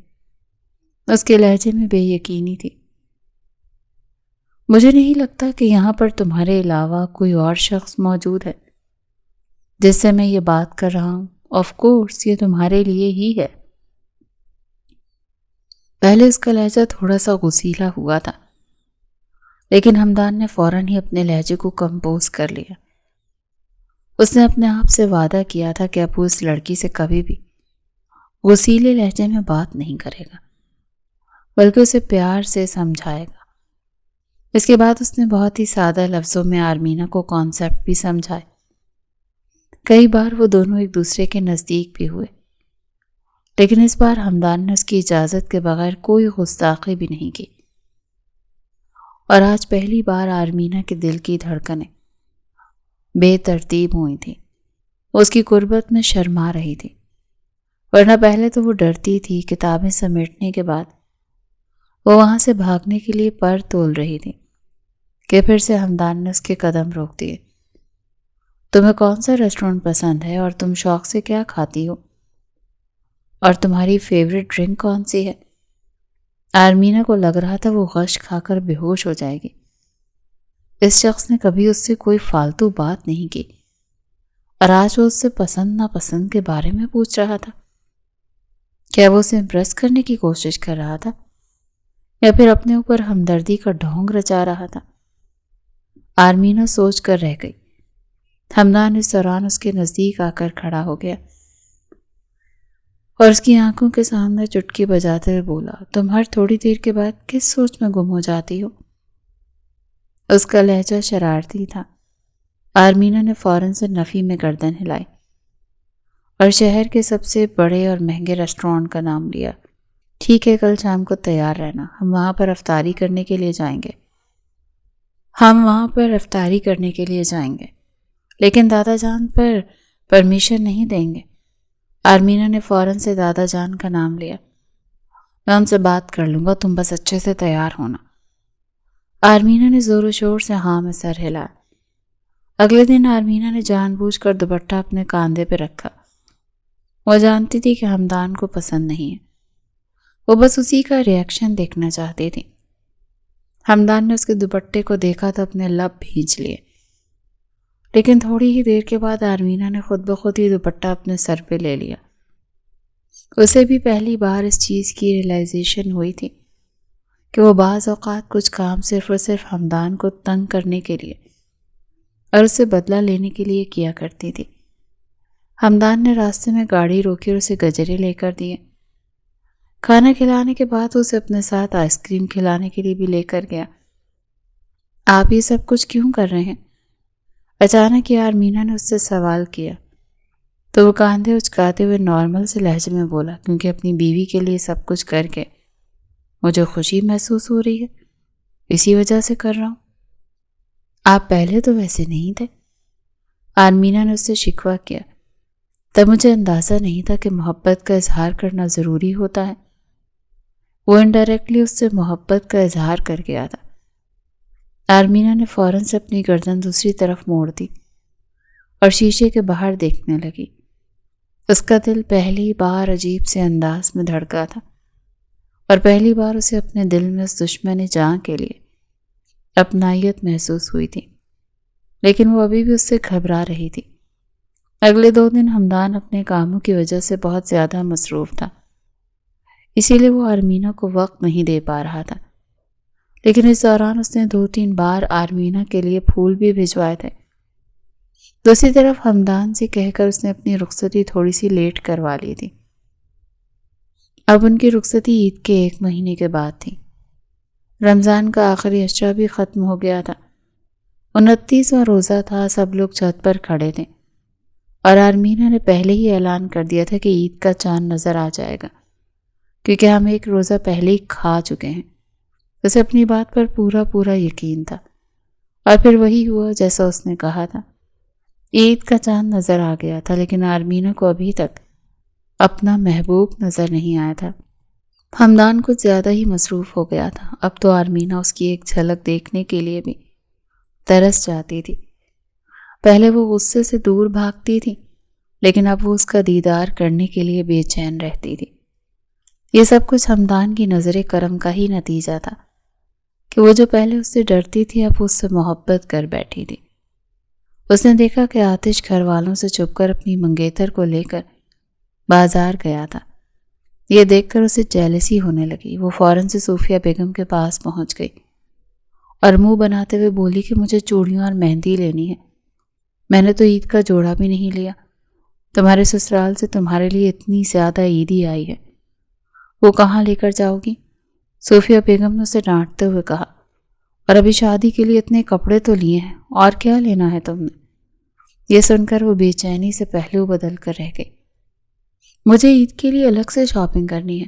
اس کے لہجے میں بے یقینی تھی۔ مجھے نہیں لگتا کہ یہاں پر تمہارے علاوہ کوئی اور شخص موجود ہے جس سے میں یہ بات کر رہا ہوں۔ آف کورس یہ تمہارے لیے ہی ہے۔ پہلے اس کا لہجہ تھوڑا سا غصیلا ہوا تھا، لیکن حمدان نے فوراً ہی اپنے لہجے کو کمپوز کر لیا۔ اس نے اپنے آپ سے وعدہ کیا تھا کہ اب وہ اس لڑکی سے کبھی بھی غصیلے لہجے میں بات نہیں کرے گا، بلکہ اسے پیار سے سمجھائے گا۔ اس کے بعد اس نے بہت ہی سادہ لفظوں میں آرمینہ کو کانسیپٹ بھی سمجھائے۔ کئی بار وہ دونوں ایک دوسرے کے نزدیک بھی ہوئے، لیکن اس بار حمدان نے اس کی اجازت کے بغیر کوئی گستاخی بھی نہیں کی،
اور آج پہلی بار آرمینہ کے دل کی دھڑکنیں بے ترتیب ہوئی تھی. اس کی قربت میں شرما رہی تھی، ورنہ پہلے تو وہ ڈرتی تھی. کتابیں سمیٹنے کے بعد وہ وہاں سے بھاگنے کے لیے پر تول رہی تھی کہ پھر سے ہمدان نے اس کے قدم روک دیے. تمہیں کون سا ریسٹورینٹ پسند ہے اور تم شوق سے کیا کھاتی ہو، اور تمہاری فیوریٹ ڈرنک کون سی ہے؟ آرمینہ کو لگ رہا تھا وہ غش کھا کر بے ہوش ہو جائے گی. اس شخص نے کبھی اس سے کوئی فالتو بات نہیں کی، اور آج وہ اس سے پسند ناپسند کے بارے میں پوچھ رہا تھا. کیا وہ اسے امپریس کرنے کی کوشش کر رہا تھا یا پھر اپنے اوپر ہمدردی کا ڈھونگ رچا رہا تھا؟ آرمینہ سوچ کر رہ گئی. ہمدان اس دوران اس کے نزدیک آ کر کھڑا ہو گیا اور اس کی آنکھوں کے سامنے چٹکی بجاتے ہوئے بولا، تم ہر تھوڑی دیر کے بعد کس سوچ میں گم ہو جاتی ہو؟ اس کا لہجہ شرارتی تھا. آرمینہ نے فوراً سے نفی میں گردن ہلائی اور شہر کے سب سے بڑے اور مہنگے ریسٹورینٹ کا نام لیا. ٹھیک ہے، کل شام کو تیار رہنا، ہم وہاں پر افطاری کرنے کے لیے جائیں گے. لیکن دادا جان پر پرمیشن نہیں دیں گے. آرمینہ نے فوراً سے دادا جان کا نام لیا. میں ان سے بات کر لوں گا، تم بس اچھے سے تیار ہونا. آرمینہ نے زور و شور سے ہاں میں سر ہلایا. اگلے دن آرمینہ نے جان بوجھ کر دوپٹہ اپنے کاندھے پہ رکھا. وہ جانتی تھی کہ ہمدان کو پسند نہیں ہے، وہ بس اسی کا ریئیکشن دیکھنا چاہتی تھی. ہمدان نے اس کے دوپٹے کو دیکھا تو اپنے لب بھینچ لیے، لیکن تھوڑی ہی دیر کے بعد آرمینہ نے خود بخود ہی دوپٹہ اپنے سر پہ لے لیا. اسے بھی پہلی بار اس چیز کی ریئلائزیشن ہوئی تھی کہ وہ بعض اوقات کچھ کام صرف اور صرف ہمدان کو تنگ کرنے کے لیے اور اس سے بدلہ لینے کے لیے کیا کرتی تھی. ہمدان نے راستے میں گاڑی روکی اور اسے گجرے لے کر دیے. کھانا کھلانے کے بعد اسے اپنے ساتھ آئس کریم کھلانے کے لیے بھی لے کر گیا. آپ یہ سب کچھ کیوں کر رہے ہیں؟ اچانک ہی آرمینہ نے اس سے سوال کیا تو وہ کاندھے اچکاتے ہوئے نارمل سے لہجے میں بولا، کیونکہ اپنی بیوی کے لیے سب کچھ کر کے مجھے خوشی محسوس ہو رہی ہے، اسی وجہ سے کر رہا ہوں. آپ پہلے تو ویسے نہیں تھے. آرمینہ نے اس سے شکوہ کیا. تب مجھے اندازہ نہیں تھا کہ محبت کا اظہار کرنا ضروری ہوتا ہے. وہ انڈائریکٹلی اس سے محبت کا اظہار کر گیا تھا. آرمینہ نے فوراً سے اپنی گردن دوسری طرف موڑ دی اور شیشے کے باہر دیکھنے لگی. اس کا دل پہلی بار عجیب سے انداز میں دھڑکا تھا اور پہلی بار اسے اپنے دل میں اس دشمن جاں کے لیے اپنائیت محسوس ہوئی تھی، لیکن وہ ابھی بھی اس سے گھبرا رہی تھی. اگلے 2 دن ہمدان اپنے کاموں کی وجہ سے بہت زیادہ مصروف تھا، اسی لیے وہ آرمینہ کو وقت نہیں دے پا رہا تھا. لیکن اس دوران اس نے 2-3 بار آرمینہ کے لیے پھول بھی بھجوائے تھے. دوسری طرف ہمدان سے کہہ کر اس نے اپنی رخصتی تھوڑی سی لیٹ کروا لی تھی. اب ان کی رخصتی عید کے 1 مہینے کے بعد تھی. رمضان کا آخری عشرہ بھی ختم ہو گیا تھا. 29واں روزہ تھا. سب لوگ چھت پر کھڑے تھے اور آرمینہ نے پہلے ہی اعلان کر دیا تھا کہ عید کا چاند نظر آ جائے گا، کیونکہ ہم 1 روزہ پہلے ہی کھا چکے ہیں. اسے اپنی بات پر پورا یقین تھا اور پھر وہی ہوا جیسا اس نے کہا تھا. عید کا چاند نظر آ گیا تھا، لیکن آرمینہ کو ابھی تک اپنا محبوب نظر نہیں آیا تھا. ہمدان کچھ زیادہ ہی مصروف ہو گیا تھا. اب تو آرمینہ اس کی ایک جھلک دیکھنے کے لیے بھی ترس جاتی تھی. پہلے وہ غصے سے دور بھاگتی تھی، لیکن اب وہ اس کا دیدار کرنے کے لیے بے چین رہتی تھی. یہ سب کچھ ہمدان کی نظر کرم کا ہی نتیجہ تھا کہ وہ جو پہلے اس سے ڈرتی تھی اب اس سے محبت کر بیٹھی تھی. اس نے دیکھا کہ آتش گھر والوں سے چھپ کر اپنی منگیتر کو لے کر بازار گیا تھا. یہ دیکھ کر اسے جیلسی ہونے لگی. وہ فوراً سے صوفیہ بیگم کے پاس پہنچ گئی اور منہ بناتے ہوئے بولی کہ مجھے چوڑیاں اور مہندی لینی ہے. میں نے تو عید کا جوڑا بھی نہیں لیا. تمہارے سسرال سے تمہارے لیے اتنی زیادہ عیدی آئی ہے، وہ کہاں لے کر جاؤ گی؟ صوفیہ بیگم نے اسے ڈانٹتے ہوئے کہا. اور ابھی شادی کے لیے اتنے کپڑے تو لیے ہیں، اور کیا لینا ہے تم نے؟ یہ سن کر وہ بے چینی سے پہلو بدل کر رہ گئی. مجھے عید کے لیے الگ سے شاپنگ کرنی ہے.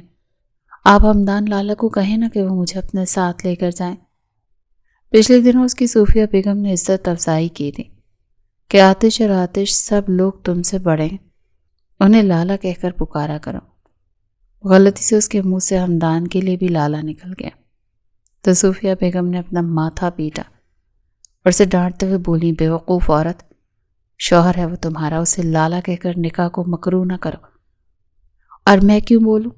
آپ ہمدان لالا کو کہیں نا کہ وہ مجھے اپنے ساتھ لے کر جائیں. پچھلے دنوں اس کی صوفیہ بیگم نے عزت افزائی کی تھی کہ آتش اور آتش سب لوگ تم سے بڑے ہیں، انہیں لالا کہہ کر پکارا کرو۔ غلطی سے اس کے منہ سے ہمدان کے لیے بھی لالا نکل گیا تو صوفیہ بیگم نے اپنا ماتھا پیٹا اور اسے ڈانٹتے ہوئے بولی، بیوقوف عورت، شوہر ہے وہ تمہارا، اسے لالا کہہ کر نکاح کو مکروہ نہ کرو۔ اور میں کیوں بولوں؟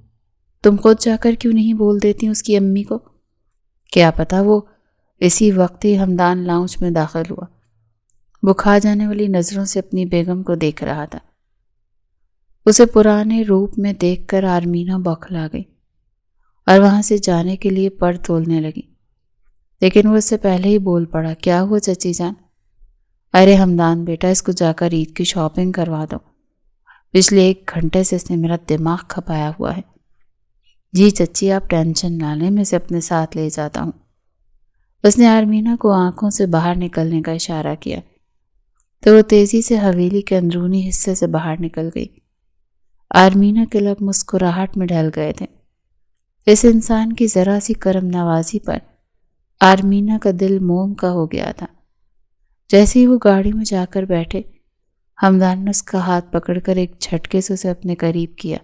تم خود جا کر کیوں نہیں بول دیتی اس کی امی کو؟ کیا پتا وہ اسی وقت ہی ہمدان لاؤنج میں داخل ہوا۔ وہ کھا جانے والی نظروں سے اپنی بیگم کو دیکھ رہا تھا۔ اسے پرانے روپ میں دیکھ کر آرمینہ بوکھلا گئی اور وہاں سے جانے کے لیے پر تولنے لگی، لیکن وہ اس سے پہلے ہی بول پڑا، کیا ہوا چچی جان؟ ارے ہمدان بیٹا، اس کو جا کر عید کی شاپنگ کروا دو، پچھلے 1 گھنٹے سے اس نے میرا دماغ کھپایا ہوا ہے۔ جی چچی آپ ٹینشن نہ لیں، میں اسے اپنے ساتھ لے جاتا ہوں۔ اس نے آرمینہ کو آنکھوں سے باہر نکلنے کا اشارہ کیا تو وہ تیزی سے حویلی کے اندرونی حصے سے باہر نکل گئی۔ آرمینہ کے لب مسکراہٹ میں ڈھل گئے تھے۔ اس انسان کی ذرا سی کرم نوازی پر آرمینہ کا دل موم کا ہو گیا تھا۔ جیسے ہی وہ گاڑی میں جا کر بیٹھے، ہمدان نے اس کا ہاتھ پکڑ کر ایک جھٹکے سے اسے اپنے قریب کیا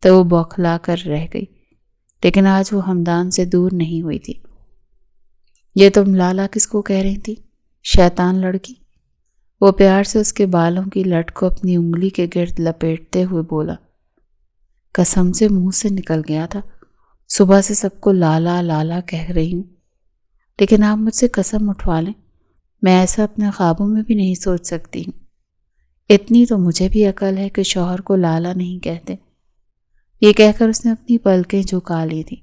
تو وہ بوکھلا کر رہ گئی، لیکن آج وہ ہمدان سے دور نہیں ہوئی تھی۔ یہ تم لالا کس کو کہہ رہی تھی؟ شیطان لڑکی۔ وہ پیار سے اس کے بالوں کی لٹ کو اپنی انگلی کے گرد لپیٹتے ہوئے بولا، قسم سے منہ سے نکل گیا تھا، صبح سے سب کو لالا لالا کہہ رہی ہوں، لیکن آپ مجھ سے قسم اٹھوا لیں، میں ایسا اپنے خوابوں میں بھی نہیں سوچ سکتی ہوں۔ اتنی تو مجھے بھی عقل ہے کہ شوہر کو لالا نہیں کہتے۔ یہ کہہ کر اس نے اپنی پلکیں جھکا لی تھی۔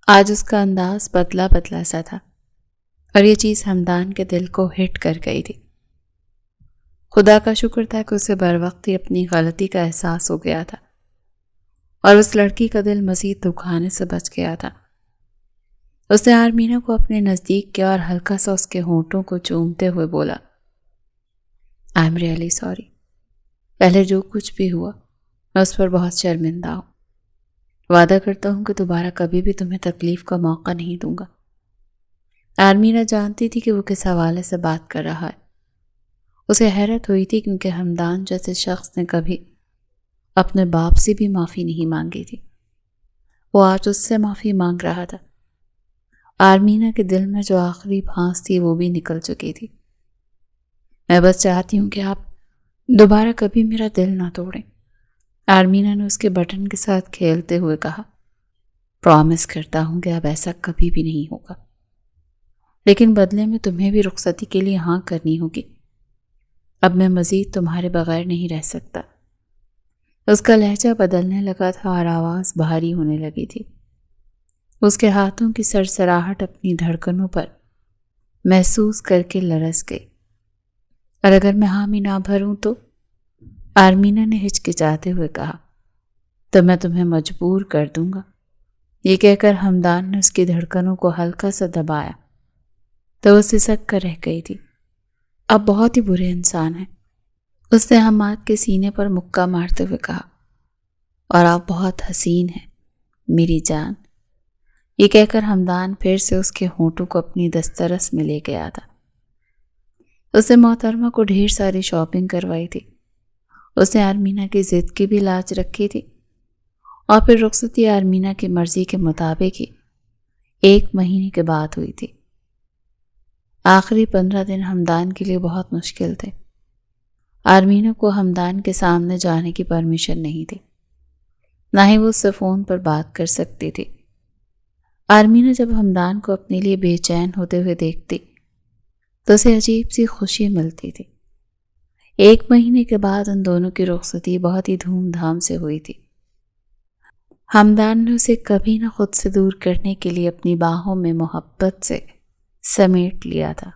آج اس کا انداز بدلا بدلا سا تھا اور یہ چیز ہمدان کے دل کو ہٹ کر گئی تھی۔ خدا کا شکر تھا کہ اسے بر وقت ہی اپنی غلطی کا احساس ہو گیا تھا اور اس لڑکی کا دل مزید دکھانے سے بچ گیا تھا۔ اس نے آرمینہ کو اپنے نزدیک کیا اور ہلکا سا اس کے ہونٹوں کو چومتے ہوئے بولا، آئی ایم ریئلی سوری، پہلے جو کچھ بھی ہوا میں اس پر بہت شرمندہ ہوں۔ وعدہ کرتا ہوں کہ دوبارہ کبھی بھی تمہیں تکلیف کا موقع نہیں دوں گا۔ آرمینہ جانتی تھی کہ وہ کس حوالے سے بات کر رہا ہے۔ اسے حیرت ہوئی تھی کیونکہ ہمدان جیسے شخص نے کبھی اپنے باپ سے بھی معافی نہیں مانگی تھی۔ وہ آج اس سے معافی مانگ رہا تھا۔ آرمینہ کے دل میں جو آخری بھانس تھی وہ بھی نکل چکی تھی۔ میں بس چاہتی ہوں کہ آپ دوبارہ کبھی میرا دل نہ توڑیں، آرمینہ نے اس کے بٹن کے ساتھ کھیلتے ہوئے کہا۔ پرامس کرتا ہوں کہ اب ایسا کبھی بھی نہیں ہوگا، لیکن بدلے میں تمہیں بھی رخصتی کے لیے ہاں کرنی ہوگی۔ اب میں مزید تمہارے بغیر نہیں رہ سکتا۔ اس کا لہجہ بدلنے لگا تھا اور آواز بھاری ہونے لگی تھی۔ اس کے ہاتھوں کی سرسراہٹ اپنی دھڑکنوں پر محسوس کر کے لرز گئی۔ اور اگر میں حامی نہ بھروں تو؟ آرمینہ نے ہچکچاتے ہوئے کہا، تو میں تمہیں مجبور کر دوں گا۔ یہ کہہ کر ہمدان نے اس کی دھڑکنوں کو ہلکا سا دبایا تو وہ سسک کر رہ گئی تھی۔ آپ بہت ہی برے انسان ہیں، اس نے حماد کے سینے پر مکہ مارتے ہوئے کہا، اور آپ بہت حسین ہیں میری جان۔ یہ کہہ کر ہمدان پھر سے اس کے ہونٹوں کو اپنی دسترس میں لے گیا تھا۔ اس نے محترمہ کو ڈھیر ساری شاپنگ کروائی تھی۔ اس نے آرمینہ کی ضد کی بھی لاج رکھی تھی اور پھر رخصتی آرمینہ کی مرضی کے مطابق ہی 1 مہینے کے بعد ہوئی تھی۔ آخری 15 دن ہمدان کے لیے بہت مشکل تھے۔ آرمینہ کو ہمدان کے سامنے جانے کی پرمیشن نہیں تھی، نہ ہی وہ اس سے فون پر بات کر سکتی تھی۔ آرمینہ جب ہمدان کو اپنے لیے بے چین ہوتے ہوئے دیکھتی تو اسے عجیب سی خوشی ملتی تھی۔ 1 مہینے کے بعد ان دونوں کی رخصتی بہت ہی دھوم دھام سے ہوئی تھی۔ ہمدان نے اسے کبھی نہ خود سے دور کرنے کے لیے اپنی باہوں میں محبت سے سمیٹ لیا تھا۔